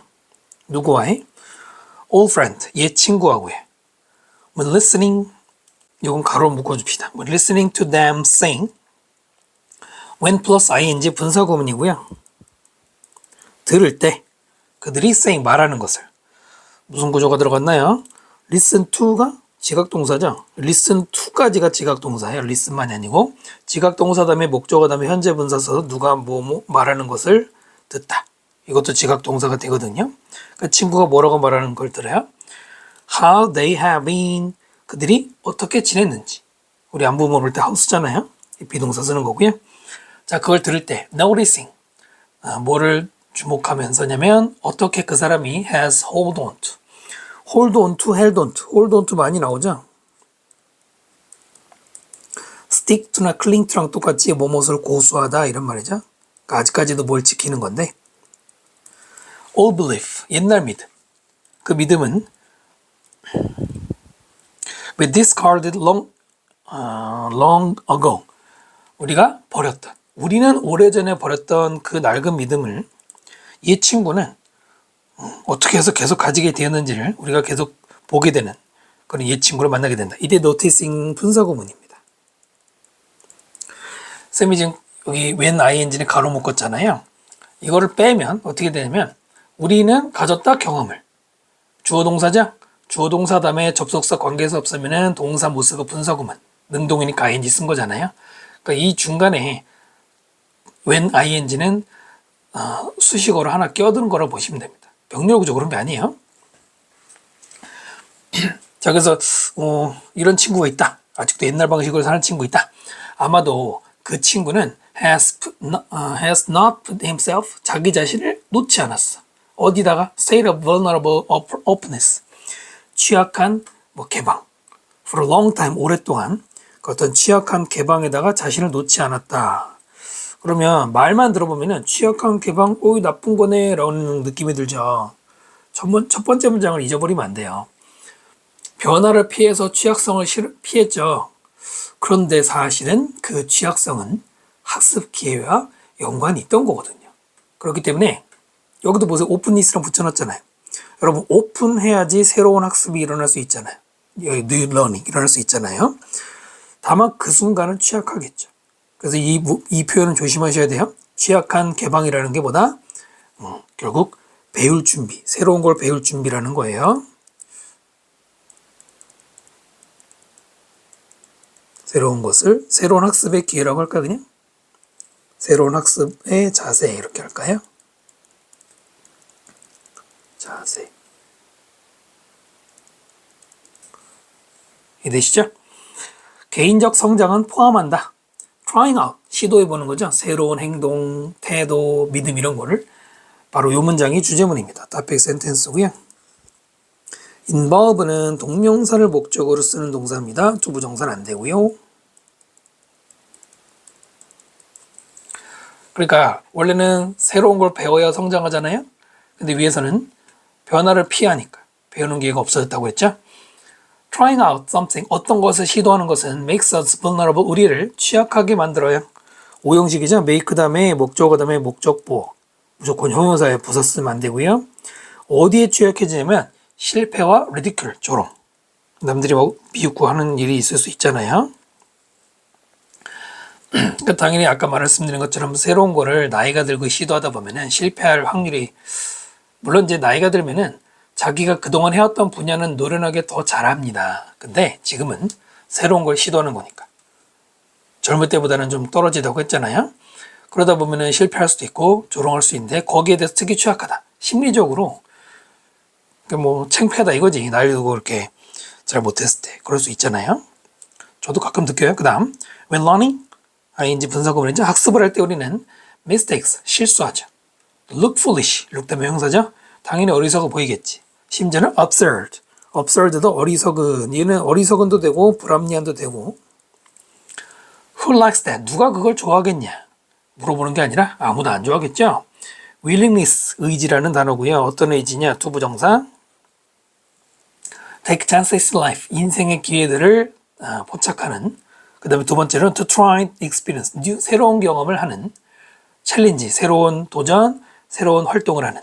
누구와의? old friend, 옛 친구하고의. When listening, 이건 가로 묶어줍시다. When listening to them sing, when plus ing 분사구문이고요. 들을 때 그들이 saying 말하는 것을. 무슨 구조가 들어갔나요? listen to가 지각동사죠. listen to까지가 지각동사예요. listen만이 아니고 지각동사 다음에 목적어 다음에 현재 분사 써서 누가 뭐 말하는 것을 듣다. 이것도 지각동사가 되거든요. 그러니까 친구가 뭐라고 말하는 걸 들어요. How they have been, 그들이 어떻게 지냈는지. 우리 안부 물을 때 how 쓰잖아요. 비동사 쓰는 거고요. 자, 그걸 들을 때 noticing, 뭐를 주목하면서냐면 어떻게 그 사람이 has hold on to, hold on to, held on to, hold on to 많이 나오죠. stick to나 cling to랑 똑같이 뭐뭇을 고수하다 이런 말이죠. 그러니까 아직까지도 뭘 지키는 건데 old belief, 옛날 믿음. 그 믿음은 we discarded long ago, 우리가 버렸던, 우리는 오래전에 버렸던 그 낡은 믿음을 이 친구는 어떻게 해서 계속 가지게 되었는지를 우리가 계속 보게 되는 그런 옛 친구를 만나게 된다. 이때 noticing 분사구문입니다. 쌤이 지금 여기 when ing는 가로 묶었잖아요. 이거를 빼면 어떻게 되냐면 우리는 가졌다 경험을. 주어 동사죠? 주어 동사 다음에 접속사 관계사 없으면은 동사 못 쓰고 분사구문. 능동이니까 ing 쓴 거잖아요. 그러니까 이 중간에 when ing는 수식어로 하나 껴드는 거라고 보시면 됩니다. 병렬 구조 그런 게 아니에요. 자, 그래서 이런 친구가 있다. 아직도 옛날 방식으로 사는 친구 있다. 아마도 그 친구는 has not put himself, 자기 자신을 놓지 않았어. 어디다가? state of vulnerable openness, 취약한 뭐 개방. For a long time, 오랫동안 그 어떤 취약한 개방에다가 자신을 놓지 않았다. 그러면 말만 들어보면은 취약한 개방, 오이 나쁜 거네 라는 느낌이 들죠. 첫 번째 문장을 잊어버리면 안 돼요. 변화를 피해서 취약성을 피했죠. 그런데 사실은 그 취약성은 학습 기회와 연관이 있던 거거든요. 그렇기 때문에 여기도 보세요. 오픈니스랑 붙여놨잖아요. 여러분 오픈해야지 새로운 학습이 일어날 수 있잖아요. New learning 일어날 수 있잖아요. 다만 그 순간은 취약하겠죠. 그래서 이 표현은 조심하셔야 돼요. 취약한 개방이라는 게 뭐다? 결국 배울 준비, 새로운 걸 배울 준비라는 거예요. 새로운 것을, 새로운 학습의 기회라고 할까 그냥? 새로운 학습의 자세 이렇게 할까요? 자세. 이해되시죠? 개인적 성장은 포함한다. trying out, 시도해보는 거죠. 새로운 행동, 태도, 믿음 이런 거를. 바로 이 문장이 주제문입니다. topic sentence고요. involve는 동명사를 목적으로 쓰는 동사입니다. 투부정사는 안 되고요. 그러니까 원래는 새로운 걸 배워야 성장하잖아요. 근데 위에서는 변화를 피하니까 배우는 기회가 없어졌다고 했죠. Trying out something, 어떤 것을 시도하는 것은 makes us vulnerable, 우리를 취약하게 만들어요. 오형식이죠. make 다음에 목적어 다음에 목적보, 무조건 형용사에 부서 쓰면 안 되고요. 어디에 취약해지냐면 실패와 ridicule, 조롱. 남들이 뭐 비웃고 하는 일이 있을 수 있잖아요. 그러니까 당연히 아까 말씀드린 것처럼 새로운 거를 나이가 들고 시도하다 보면은 실패할 확률이, 물론 이제 나이가 들면은 자기가 그동안 해왔던 분야는 노련하게 더 잘합니다. 근데 지금은 새로운 걸 시도하는 거니까. 젊을 때보다는 좀 떨어지다고 했잖아요. 그러다 보면은 실패할 수도 있고 조롱할 수 있는데 거기에 대해서 특히 취약하다. 심리적으로 뭐 창피하다 이거지. 나이 들고 그렇게 잘 못했을 때. 그럴 수 있잖아요. 저도 가끔 느껴요. 그 다음 when learning, ing 분사구문이죠. 학습을 할 때 우리는 mistakes, 실수하죠. look foolish, look 때문에 형사죠. 당연히 어리석어 보이겠지. 심지어는 absurd, absurd도 어리석은, 얘는 어리석은도 되고 불합리한도 되고. who likes that, 누가 그걸 좋아하겠냐 물어보는 게 아니라 아무도 안 좋아하겠죠. willingness, 의지라는 단어고요. 어떤 의지냐, 투부정사. take chances in life, 인생의 기회들을 포착하는. 그 다음에 두 번째는 to try experience, 새로운 경험을 하는. 챌린지, 새로운 도전, 새로운 활동을 하는.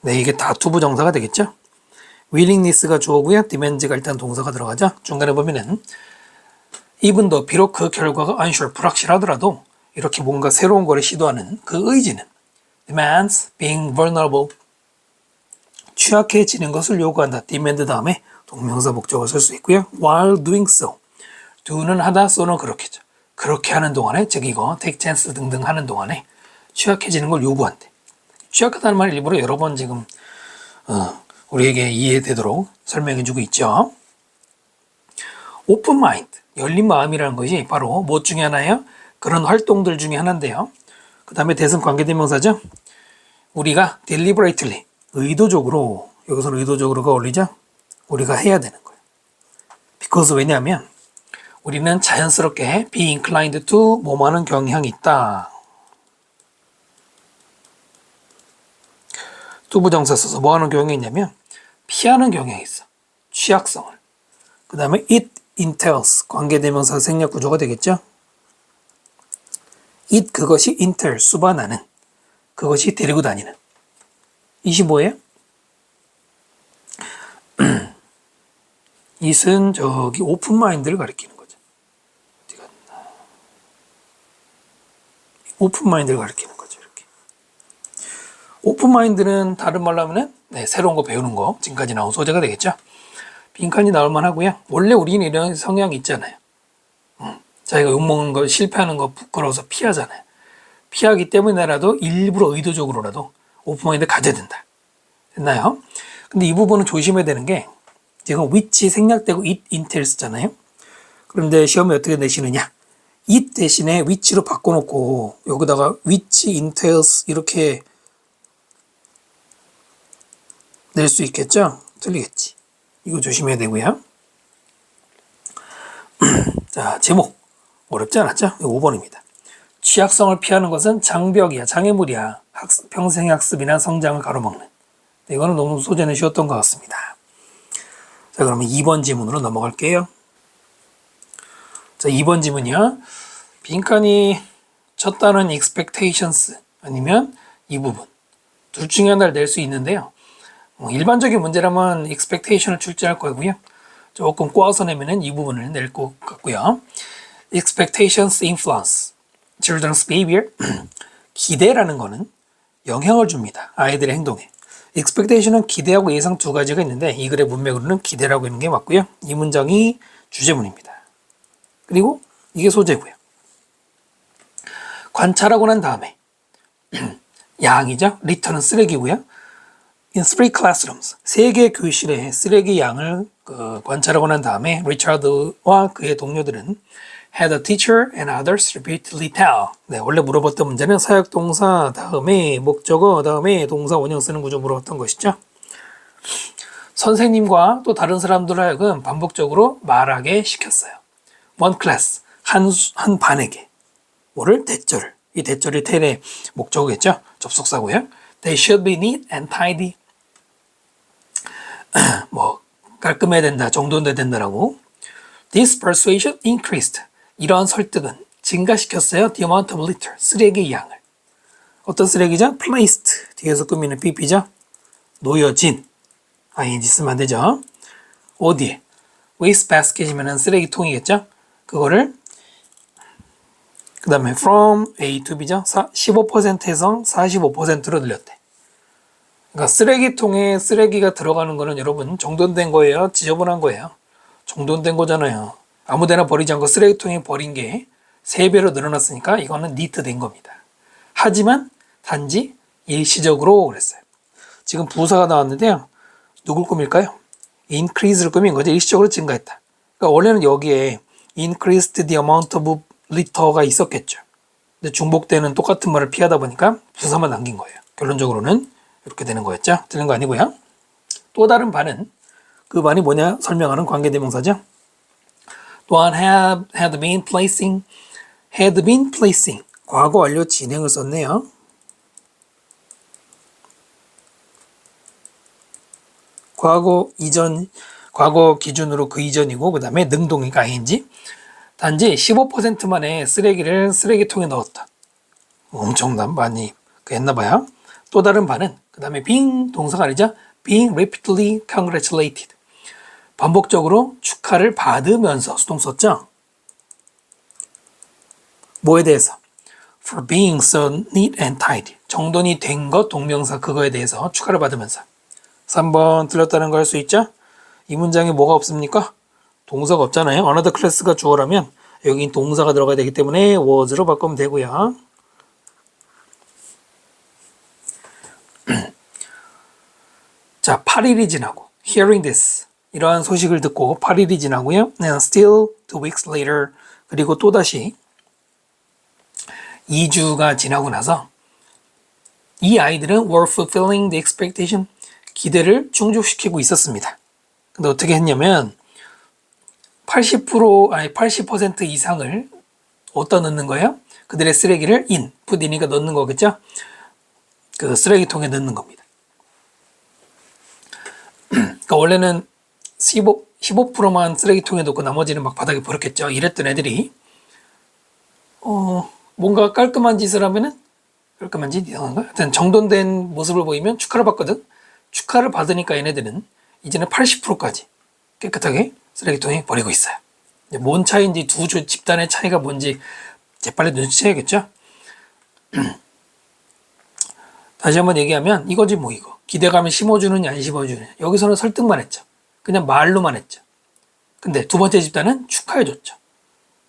네, 이게 다 투부정사가 되겠죠. willingness가 주어고요. demands가 일단 동사가 들어가죠. 중간에 보면은 even though, 비록 그 결과가 unsure, 불확실하더라도 이렇게 뭔가 새로운 거를 시도하는 그 의지는 demands being vulnerable, 취약해지는 것을 요구한다. demand 다음에 동명사 목적을 쓸 수 있고요. while doing so, do는 하다, so는 그렇게죠. 그렇게 하는 동안에, 즉 이거 take chance 등등 하는 동안에 취약해지는 걸 요구한대. 취약하다는 말을 일부러 여러 번 지금 우리에게 이해되도록 설명해주고 있죠. open mind, 열린 마음이라는 것이 바로 무엇 중에 하나예요? 그런 활동들 중에 하나인데요. 그 다음에 대승 관계대명사죠. 우리가 deliberately, 의도적으로, 여기서는 의도적으로가 어울리죠. 우리가 해야 되는 거예요. because, 왜냐하면 우리는 자연스럽게 be inclined to, 뭐하는 경향이 있다. 투부정사 써서 뭐하는 경향이 있냐면 피하는 경향이 있어. 취약성을. 그 다음에 it entails, 관계대명사 생략 구조가 되겠죠. it, 그것이 entail, 수반하는, 그것이 데리고 다니는. 25예요? it은 저기 오픈마인드를 가리키는 거죠. 오픈마인드를 가리키는 거죠. 이렇게. 오픈마인드는 다른 말로 하면은 새로운 거 배우는 거, 지금까지 나온 소재가 되겠죠. 빈칸이 나올 만하고요. 원래 우리는 이런 성향이 있잖아요. 자기가 욕먹는 거, 실패하는 거 부끄러워서 피하잖아요. 피하기 때문에라도 일부러 의도적으로라도 오픈마인드 가져야 된다. 됐나요? 근데 이 부분은 조심해야 되는 게 지금 which 생략되고 it entails잖아요. 그런데 시험에 어떻게 내시느냐? it 대신에 which로 바꿔놓고 여기다가 which entails 이렇게 낼 수 있겠죠? 틀리겠지. 이거 조심해야 되고요. 자, 제목. 어렵지 않았죠? 5번입니다. 취약성을 피하는 것은 장벽이야, 장애물이야. 평생 학습이나 성장을 가로막는. 이거는 너무 소재는 쉬웠던 것 같습니다. 자, 그러면 2번 지문으로 넘어갈게요. 자, 2번 지문이요. 빈칸이 첫 단어는 expectations 아니면 이 부분. 둘 중에 하나를 낼 수 있는데요. 일반적인 문제라면 expectation을 출제할 거고요. 조금 꼬아서 내면은 이 부분을 낼 것 같고요. expectations influence children's behavior. 기대라는 거는 영향을 줍니다. 아이들의 행동에. expectation은 기대하고 예상 두 가지가 있는데 이 글의 문맥으로는 기대라고 있는 게 맞고요. 이 문장이 주제문입니다. 그리고 이게 소재고요. 관찰하고 난 다음에 양이죠. return은 쓰레기고요. in 3 classrooms, 3개 교실에 쓰레기 양을 관찰하고 난 다음에 리차드와 그의 동료들은 had a teacher and others repeatedly tell. 네, 원래 물어봤던 문제는 사역동사 다음에 목적어 다음에 동사 원형 쓰는 구조 물어봤던 것이죠. 선생님과 또 다른 사람들 하여금 반복적으로 말하게 시켰어요. one class, 한 반에게. 뭐를? 대절을. 이 대절이 텔의 목적어겠죠. 접속사고요. They should be neat and tidy. 뭐 깔끔해야 된다, 정돈돼야 된다라고. This persuasion increased. 이러한 설득은 증가시켰어요. The amount of litter. 쓰레기의 양을. 어떤 쓰레기죠? placed. 뒤에서 꾸미는 pp죠. 놓여진. ing 쓰면 안 되죠. 어디에? waste basket이면 쓰레기통이겠죠. 그거를 그 다음에 from A to B죠. 15%에서 45%로 늘렸대. 그러니까 쓰레기통에 쓰레기가 들어가는 거는 여러분 정돈된 거예요? 지저분한 거예요? 정돈된 거잖아요. 아무데나 버리지 않고 쓰레기통에 버린 게 3배로 늘어났으니까 이거는 니트 된 겁니다. 하지만 단지 일시적으로 그랬어요. 지금 부사가 나왔는데요. 누굴 꾸밀까요? increase를 꾸민 거죠. 일시적으로 증가했다. 그러니까 원래는 여기에 increased the amount of litter가 있었겠죠. 근데 중복되는 똑같은 말을 피하다 보니까 부사만 남긴 거예요. 결론적으로는 이렇게 되는 거였죠. 틀린 거 아니고요. 또 다른 반은 그 반이 뭐냐 설명하는 관계대명사죠. 또한 had been placing 과거 완료 진행을 썼네요. 과거 이전, 과거 기준으로 그 이전이고 그 다음에 능동이니까 ing. 단지 15%만에 쓰레기를 쓰레기통에 넣었다. 엄청난 많이 했나봐요. 또 다른 반은 그 다음에 being 동사가 아니죠. being repeatedly congratulated. 반복적으로 축하를 받으면서 수동 썼죠. 뭐에 대해서? For being so neat and tidy. 정돈이 된 것 동명사 그거에 대해서 축하를 받으면서. 3번 틀렸다는 거 할 수 있죠? 이 문장에 뭐가 없습니까? 동사가 없잖아요. another class가 주어라면 여기 동사가 들어가야 되기 때문에 was로 바꾸면 되고요. 자, 8일이 지나고 hearing this 이러한 소식을 듣고 8일이 지나고요. And still 2 weeks later 그리고 또다시 2주가 지나고 나서 이 아이들은 were fulfilling the expectation 기대를 충족시키고 있었습니다. 근데 어떻게 했냐면 80% 이상을 어디다 넣는 거예요? 그들의 쓰레기를 put in이니까 넣는 거겠죠? 그 쓰레기통에 넣는 겁니다. 그러니까 원래는 15%만 쓰레기통에 넣고 나머지는 막 바닥에 버렸겠죠. 이랬던 애들이 뭔가 깔끔한 짓을 하면은 깔끔한 짓 이상한가? 하여튼 정돈된 모습을 보이면 축하를 받거든. 축하를 받으니까 얘네들은 이제는 80%까지 깨끗하게 쓰레기통에 버리고 있어요. 뭔 차이인지 두 집단의 차이가 뭔지 재빨리 눈치채야겠죠. 다시 한번 얘기하면 이거지 뭐 이거. 기대감을 심어주느냐 안 심어주느냐. 여기서는 설득만 했죠. 그냥 말로만 했죠. 근데 두 번째 집단은 축하해줬죠.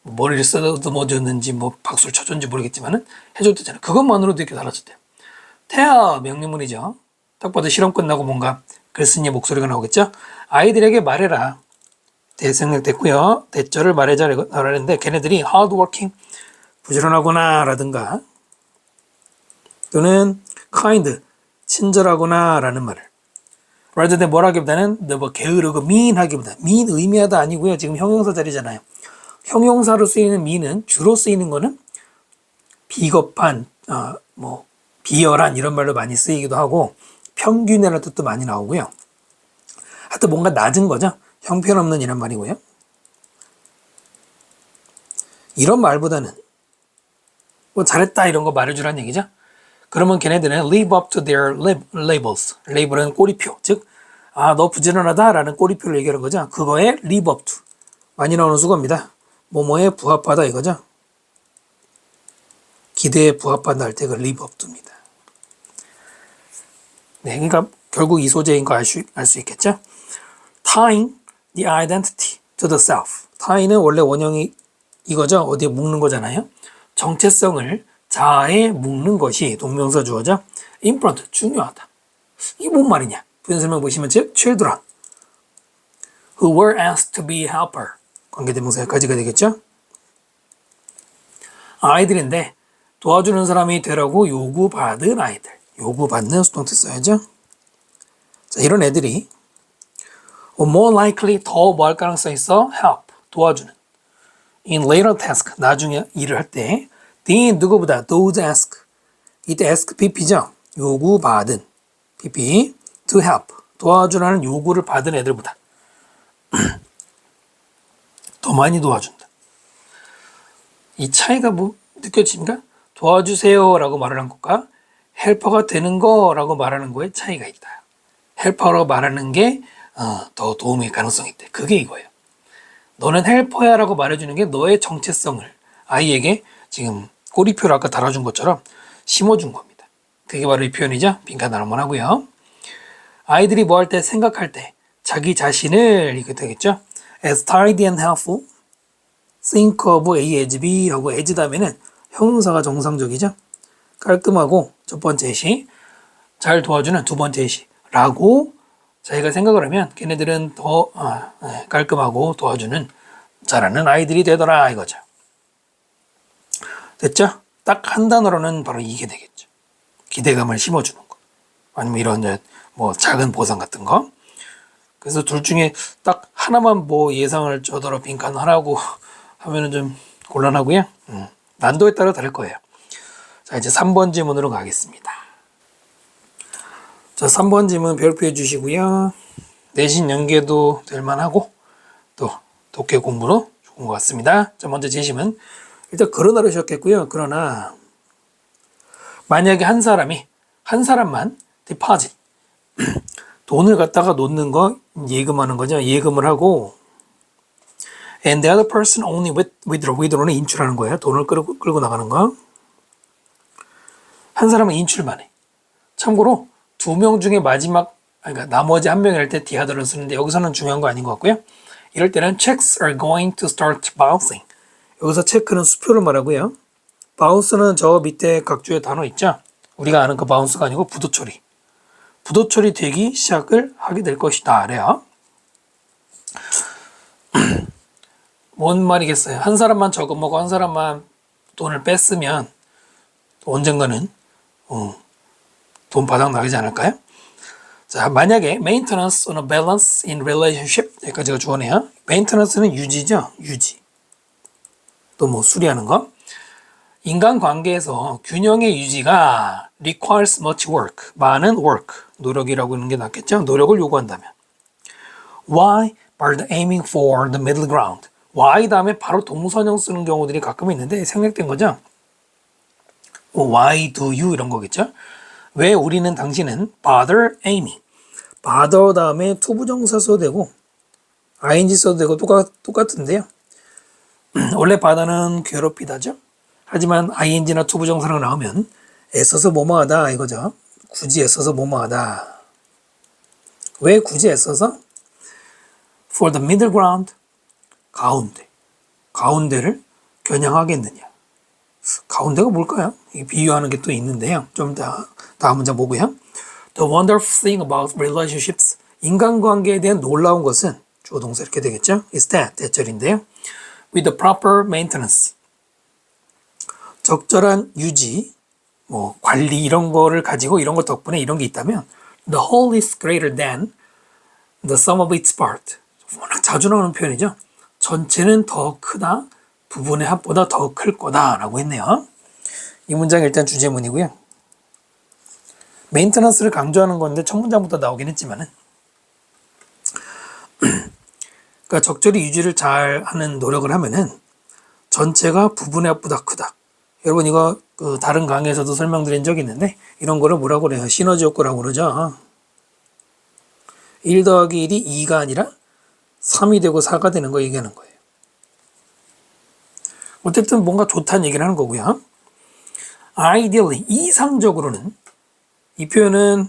머리를 쓰다듬어줬는지 뭐 박수를 쳐줬는지 모르겠지만은 해줬잖아요. 그것만으로도 이렇게 달라졌대요. 태아 명령문이죠. 딱 봐도 실험 끝나고 뭔가 글쓴이의 목소리가 나오겠죠. 아이들에게 말해라. 대생략됐고요. 대절을 말해자라고 하는데 걔네들이 hardworking 부지런하구나 라든가 또는 kind 친절하구나 라는 말을 rather than 뭐라기보다는 뭐 게으르고 mean 하기보다 mean 의미하다 아니고요. 지금 형용사 자리잖아요. 형용사로 쓰이는 me는 주로 쓰이는 거는 비겁한, 비열한 이런 말로 많이 쓰이기도 하고 평균이라는 뜻도 많이 나오고요. 하여튼 뭔가 낮은 거죠. 형편없는 이란 말이고요. 이런 말보다는 뭐 잘했다 이런 거 말해주라는 얘기죠. 그러면 걔네들은 live up to their labels. 레이블은 꼬리표. 즉, 너 부지런하다 라는 꼬리표를 얘기하는 거죠. 그거에 live up to. 많이 나오는 수거입니다. 뭐뭐에 부합하다 이거죠. 기대에 부합한다 할 때 그 live up to입니다. 네, 그러니까 결국 이 소재인 거 알 수 있겠죠. Tying the identity to the self. Tie는 원래 원형이 이거죠. 어디에 묶는 거잖아요. 정체성을 자아에 묶는 것이 동명사 주어죠. important, 중요하다. 이게 뭔 말이냐? 부연 설명 보시면 즉 children who were asked to be helper. 관계대명사 여기까지가 되겠죠. 아이들인데 도와주는 사람이 되라고 요구받은 아이들. 요구받는 수동태 써야죠. 자, 이런 애들이 more likely 더 뭐 할 가능성이 있어? help, 도와주는. in later task, 나중에 일을 할 때 than 누구보다 those ask. 이때 ask pp죠. 요구받은 pp to help, 도와주라는 요구를 받은 애들보다 더 많이 도와준다. 이 차이가 뭐 느껴집니까? 도와주세요 라고 말하는 것과 헬퍼가 되는 거라고 말하는 거에 차이가 있다. 헬퍼라고 말하는 게 더 도움일 가능성이 있대. 그게 이거예요. 너는 헬퍼야 라고 말해주는 게 너의 정체성을 아이에게 지금 꼬리표를 아까 달아준 것처럼 심어준 겁니다. 그게 바로 이 표현이죠. 빈칸 단어만 하고요. 아이들이 뭐 할 때, 생각할 때 자기 자신을 이렇게 되겠죠. as tidy and helpful, think of A as B 라고 as 다음에는 형용사가 정상적이죠. 깔끔하고 첫 번째 시, 잘 도와주는 두 번째 시 라고 자기가 생각을 하면 걔네들은 더 깔끔하고 도와주는 잘하는 아이들이 되더라 이거죠. 됐죠? 딱 한 단어로는 바로 이게 되겠죠. 기대감을 심어주는 거. 아니면 이런 뭐 작은 보상 같은 거. 그래서 둘 중에 딱 하나만 뭐 예상을 저더러 빈칸 하라고 하면은 좀 곤란하고요. 난도에 따라 다를 거예요. 자, 이제 3번 지문으로 가겠습니다. 자, 3번 지문 별표해 주시고요. 내신 연계도 될 만하고 또 독해 공부로 좋은 것 같습니다. 자, 먼저 제시문. 일단 그러나르셨겠고요. 그러나 만약에 한 사람만 deposit 돈을 갖다가 놓는 거 예금하는 거죠. 예금을 하고 and the other person only withdraw는 인출하는 거예요. 돈을 끌고 나가는 거. 한 사람은 인출만 해. 참고로 2명 중에 그러니까 나머지 한 명이 할 때 the other를 쓰는데 여기서는 중요한 거 아닌 것 같고요. 이럴 때는 checks are going to start bouncing. 여기서 체크는 수표를 말하고요. 바운스는 저 밑에 각주의 단어 있죠? 우리가 아는 그 바운스가 아니고 부도 처리. 부도 처리 되기 시작을 하게 될 것이다. 그래요. 뭔 말이겠어요? 한 사람만 저금하고 한 사람만 돈을 뺐으면 언젠가는 돈 바닥 나가지 않을까요? 자, 만약에 maintenance on a balance in relationship 여기까지가 주어네요. maintenance는 유지죠. 유지. 또 뭐 수리하는 거. 인간관계에서 균형의 유지가 requires much work. 많은 work. 노력이라고 하는 게 낫겠죠. 노력을 요구한다면. Why are they aiming for the middle ground? Why 다음에 바로 동선형 쓰는 경우들이 가끔 있는데 생략된 거죠. Why do you 이런 거겠죠. 왜 우리는 당신은 bother aiming. bother 다음에 투부정사 써도 되고 ing 써도 되고 똑같은데요. 원래 bother는 괴롭히다죠. 하지만 ing나 투부정사랑 나오면 애써서 뭐뭐하다 이거죠. 굳이 애써서 뭐뭐하다. 왜 굳이 애써서? For the middle ground. 가운데를 겨냥하겠느냐. 가운데가 뭘까요? 비유하는 게 또 있는데요. 좀 다음 문장 보고요. The wonderful thing about relationships. 인간관계에 대한 놀라운 것은 주어 동사 이렇게 되겠죠. is that 대절인데요. With the proper maintenance. 적절한 유지, 뭐 관리 이런 거를 가지고 이런 것 덕분에 이런 게 있다면 the whole is greater than the sum of its part. 워낙 자주 나오는 표현이죠. 전체는 더 크다. 부분의 합보다 더 클 거다라고 했네요. 이 문장이 일단 주제문이고요. 메인터넌스를 강조하는 건데 첫 문장부터 나오긴 했지만은 그러니까 적절히 유지를 잘 하는 노력을 하면은 전체가 부분의 합보다 크다. 여러분 이거 그 다른 강의에서도 설명드린 적이 있는데 이런 거를 뭐라고 그래요? 시너지 효과라고 그러죠. 1 더하기 1이 2가 아니라 3이 되고 4가 되는 거 얘기하는 거예요. 어쨌든 뭔가 좋다는 얘기를 하는 거고요. Ideally, 이상적으로는 이 표현은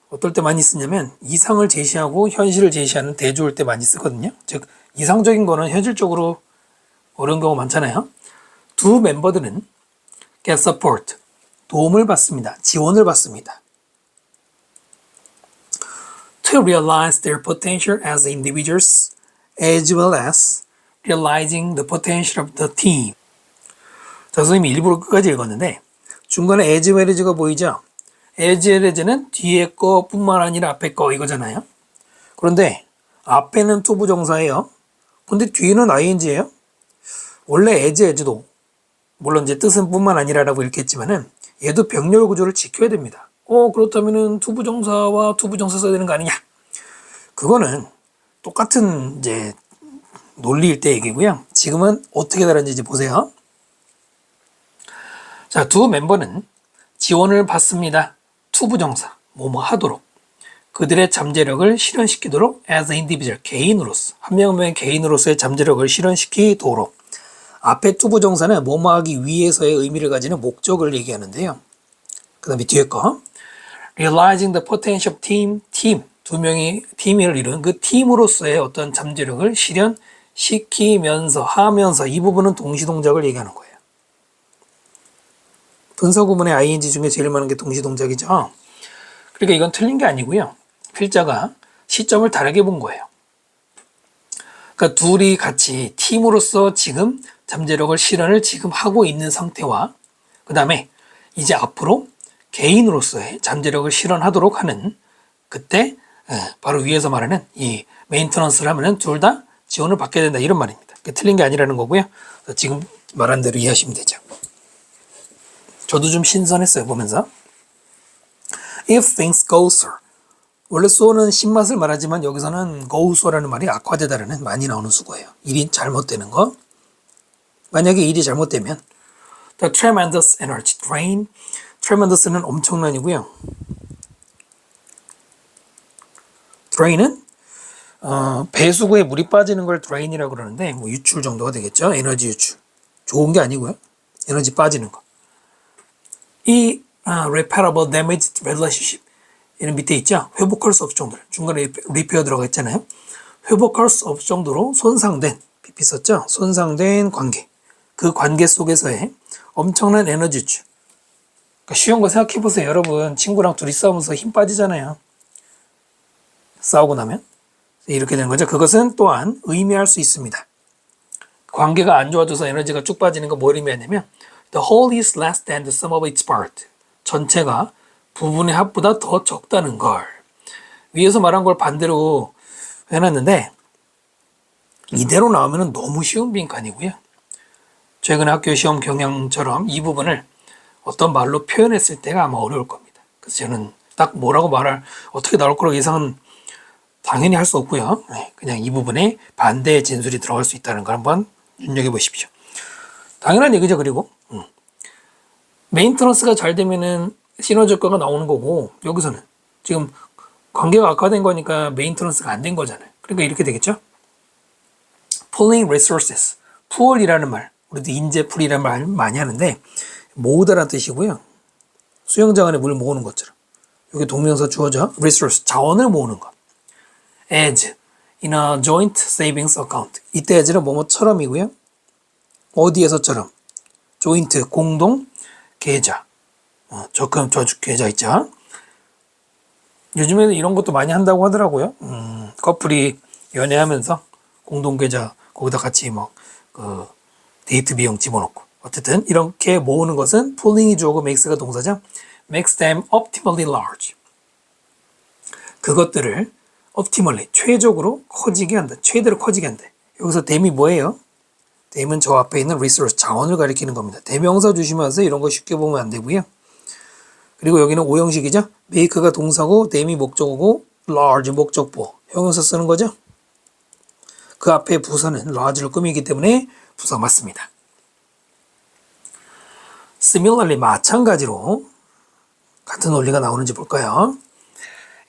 어떨 때 많이 쓰냐면 이상을 제시하고 현실을 제시하는 대조일 때 많이 쓰거든요. 즉 이상적인 거는 현실적으로 어려운 경우가 많잖아요. 두 멤버들은 get support, 도움을 받습니다. 지원을 받습니다. To realize their potential as individuals as well as realizing the potential of the team. 자, 선생님이 일부러 끝까지 읽었는데 중간에 as well as가 보이죠? as well as는 뒤에 거 뿐만 아니라 앞에 거 이거잖아요. 그런데 앞에는 to 부정사예요. 근데 뒤에는 ing예요. 원래 as as도 물론 이제 뜻은 뿐만 아니라라고 읽겠지만은 얘도 병렬 구조를 지켜야 됩니다. 그렇다면은 to 부정사와 to 부정사 써야 되는 거 아니냐? 그거는 똑같은 이제 논리일 때 얘기고요. 지금은 어떻게 다른지 보세요. 자, 두 멤버는 지원을 받습니다. to 부정사, 뭐뭐 하도록. 그들의 잠재력을 실현시키도록 as individual, 개인으로서. 한 명의 개인으로서의 잠재력을 실현시키도록. 앞에 to 부정사는 뭐뭐 하기 위해서의 의미를 가지는 목적을 얘기하는데요. 그 다음에 뒤에 거. realizing the potential of team. 두 명이 팀을 이룬 그 팀으로서의 어떤 잠재력을 실현시키면서 하면서 이 부분은 동시동작을 얘기하는 거예요. 분사 구문의 ing 중에 제일 많은 게 동시동작이죠. 그러니까 이건 틀린 게 아니고요. 필자가 시점을 다르게 본 거예요. 그러니까 둘이 같이 팀으로서 지금 잠재력을 실현을 지금 하고 있는 상태와 그 다음에 이제 앞으로 개인으로서의 잠재력을 실현하도록 하는 그때 바로 위에서 말하는 이 메인터넌스를 하면은 둘 다 지원을 받게 된다 이런 말입니다. 틀린 게 아니라는 거고요. 지금 말한 대로 이해하시면 되죠. 저도 좀 신선했어요 보면서. If things go so. 원래 so는 신맛을 말하지만 여기서는 go so라는 말이 악화되다라는 많이 나오는 수거예요. 일이 잘못되는 거. 만약에 일이 잘못되면 the tremendous energy drain. tremendous는 엄청난이고요. drain은 배수구에 물이 빠지는 걸 drain이라고 그러는데 뭐 유출 정도가 되겠죠. 에너지 유출. 좋은 게 아니고요. 에너지 빠지는 거. 이 repairable damaged relationship 이는 밑에 있죠. 회복할 수 없을 정도로. 중간에 repair 들어가 있잖아요. 회복할 수 없을 정도로 손상된 PP 썼죠. 손상된 관계. 그 관계 속에서의 엄청난 에너지 유출. 그러니까 쉬운 거 생각해 보세요. 여러분 친구랑 둘이 싸우면서 힘 빠지잖아요. 싸우고 나면 이렇게 되는 거죠. 그것은 또한 의미할 수 있습니다. 관계가 안 좋아져서 에너지가 쭉 빠지는 거 뭘 의미하냐면 The whole is less than the sum of its part. 전체가 부분의 합보다 더 적다는 걸. 위에서 말한 걸 반대로 해놨는데 이대로 나오면 너무 쉬운 빈칸이고요. 최근 학교 시험 경향처럼 이 부분을 어떤 말로 표현했을 때가 아마 어려울 겁니다. 그래서 저는 딱 뭐라고 어떻게 나올 거라고 예상은 당연히 할 수 없고요. 그냥 이 부분에 반대의 진술이 들어갈 수 있다는 걸 한번 눈여겨보십시오. 당연한 얘기죠. 그리고 메인터넌스가 잘 되면은 시너지 효과가 나오는 거고 여기서는 지금 관계가 악화된 거니까 메인터넌스가 안 된 거잖아요. 그러니까 이렇게 되겠죠. pulling resources, pull이라는 말, 우리도 인재풀이라는 말 많이 하는데 모으다라는 뜻이고요. 수영장 안에 물 모으는 것처럼 여기 동명사 주어져 resource, 자원을 모으는 것. as in a joint savings account. 이때 as는 뭐뭐처럼이고요. 어디에서처럼 joint, 공동 계좌, 적금 저축 계좌 있죠. 요즘에는 이런 것도 많이 한다고 하더라고요. 커플이 연애하면서 공동 계좌 거기다 같이 데이트 비용 집어넣고 어쨌든 이렇게 모으는 것은 pulling이 주어고 makes가 동사죠. makes them optimally large. 그것들을 optimally 최적으로 커지게 한다. 최대로 커지게 한다. 여기서 them이 뭐예요? dame은 저 앞에 있는 resource, 자원을 가리키는 겁니다. 대명사 조심하세요. 이런 거 쉽게 보면 안 되고요. 그리고 여기는 오형식이죠. make가 동사고 dame이 목적어고 large 목적보, 형용사 쓰는 거죠. 그 앞에 부사는 large로 꾸미기 때문에 부사 맞습니다. Similarly, 마찬가지로 같은 원리가 나오는지 볼까요?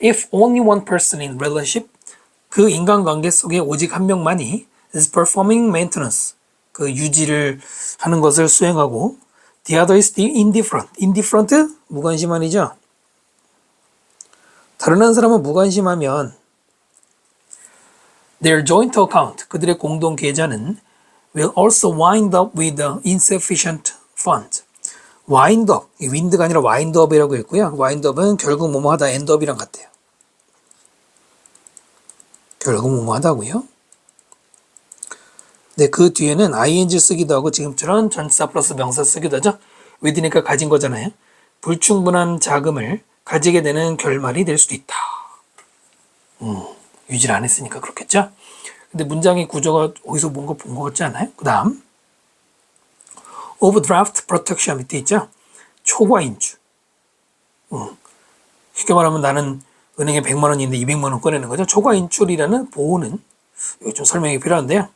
If only one person in relationship, 그 인간관계 속에 오직 한 명만이 is performing maintenance, 그 유지를 하는 것을 수행하고 the other is indifferent. indifferent? 무관심한이죠. 다른 한 사람은 무관심하면 their joint account, 그들의 공동 계좌는 will also wind up with insufficient funds. wind up, wind가 아니라 wind up이라고 했고요. wind up은 결국 뭐뭐 하다, end up이랑 같아요. 결국 뭐뭐 하다고요. 네, 그 뒤에는 ing 쓰기도 하고 지금처럼 전치사 플러스 명사 쓰기도 하죠. with니까 가진 거잖아요. 불충분한 자금을 가지게 되는 결말이 될 수도 있다. 유지를 안 했으니까 그렇겠죠. 근데 문장의 구조가 어디서 뭔가 본 것 같지 않아요? 그 다음 overdraft protection 밑에 있죠. 초과 인출. 쉽게 말하면 나는 은행에 100만 원인데 200만 원 꺼내는 거죠. 초과 인출이라는 보호는 여기 좀 설명이 필요한데요.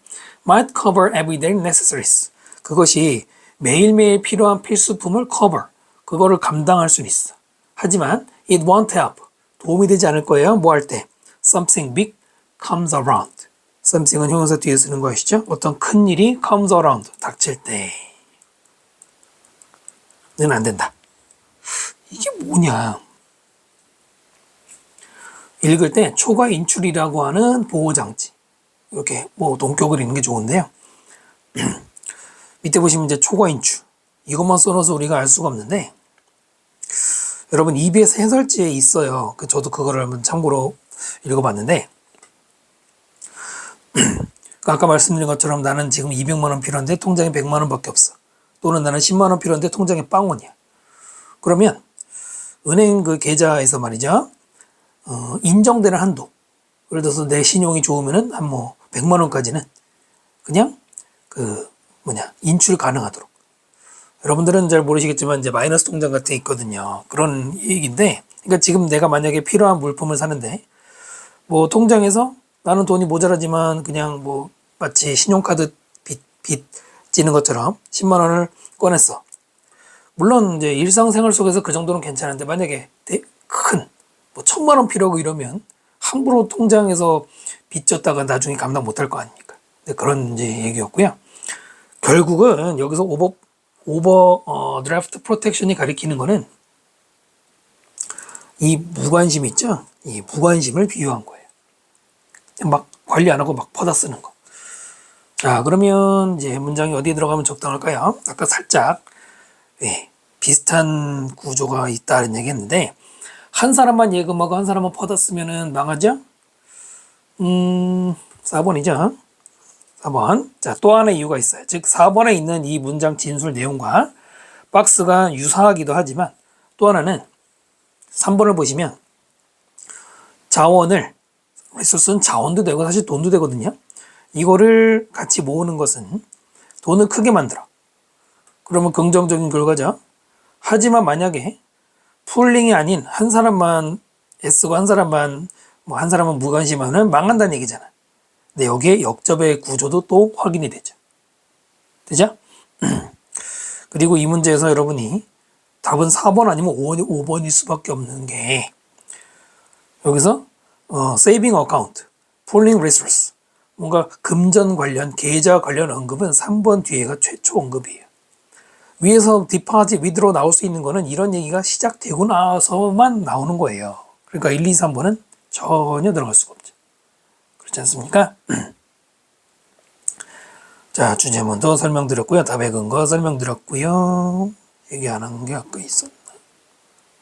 might cover everyday necessaries. 그것이 매일매일 필요한 필수품을 cover, 그거를 감당할 수는 있어. 하지만 it won't help. 도움이 되지 않을 거예요. 뭐 할 때? something big comes around. something은 형용사 뒤에 쓰는 거 아시죠? 어떤 큰 일이 comes around, 닥칠 때는 안 된다. 이게 뭐냐? 읽을 때 초과 인출이라고 하는 보호장치. 이렇게 뭐 동격을 읽는 게 좋은데요. 밑에 보시면 이제 초과 인출. 이것만 써놔서 우리가 알 수가 없는데, 여러분 EBS 해설지에 있어요. 저도 그거를 한번 참고로 읽어봤는데, 아까 말씀드린 것처럼 나는 지금 200만 원 필요한데 통장에 100만 원밖에 없어. 또는 나는 10만 원 필요한데 통장에 빵원이야. 그러면 은행 그 계좌에서 말이죠. 인정되는 한도. 예를 들어서 내 신용이 좋으면은 한 뭐 100만 원까지는 그냥 인출 가능하도록. 여러분들은 잘 모르시겠지만 이제 마이너스 통장 같은 게 있거든요. 그런 얘기인데, 그러니까 지금 내가 만약에 필요한 물품을 사는데 뭐 통장에서 나는 돈이 모자라지만 그냥 뭐 마치 신용카드 빚 지는 것처럼 10만 원을 꺼냈어. 물론 이제 일상생활 속에서 그 정도는 괜찮은데 만약에 큰 뭐 1000만 원 필요하고 이러면 함부로 통장에서 빚 졌다가 나중에 감당 못할 거 아닙니까? 그런 이제 얘기였고요. 결국은 여기서 드래프트 프로텍션이 가리키는 거는 이 무관심 있죠? 이 무관심을 비유한 거예요. 막 관리 안 하고 막 퍼다 쓰는 거. 자, 그러면 이제 문장이 어디에 들어가면 적당할까요? 아까 살짝 비슷한 구조가 있다는 얘기 했는데, 한 사람만 예금하고 한 사람만 퍼다 쓰면은 망하죠? 4번이죠. 4번. 자, 또 하나의 이유가 있어요. 즉 4번에 있는 이 문장 진술 내용과 박스가 유사하기도 하지만, 또 하나는 3번을 보시면 자원을, 리소스는 자원도 되고 사실 돈도 되거든요. 이거를 같이 모으는 것은 돈을 크게 만들어. 그러면 긍정적인 결과죠. 하지만 만약에 풀링이 아닌 한 사람만 애쓰고 한 사람은 무관심하면 망한다는 얘기잖아. 근데 여기에 역접의 구조도 또 확인이 되죠. 되죠? 그리고 이 문제에서 여러분이 답은 4번 아니면 5번일 수밖에 없는 게, 여기서 saving account, pooling resource, 뭔가 금전 관련, 계좌 관련 언급은 3번 뒤에가 최초 언급이에요. 위에서 deposit, with로 나올 수 있는 거는 이런 얘기가 시작되고 나서만 나오는 거예요. 그러니까 1, 2, 3번은 전혀 들어갈 수가 없죠. 그렇지 않습니까? 자, 주제문도 설명드렸고요. 답의 근거 설명드렸고요. 얘기 안 한 게 아까 있었나?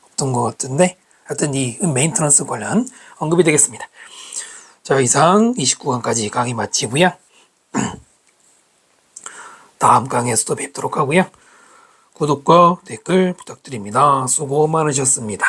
없던 것 같은데, 하여튼 이 메인터넌스 관련 언급이 되겠습니다. 자, 이상 29강까지 강의 마치고요. 다음 강의에서도 뵙도록 하고요. 구독과 댓글 부탁드립니다. 수고 많으셨습니다.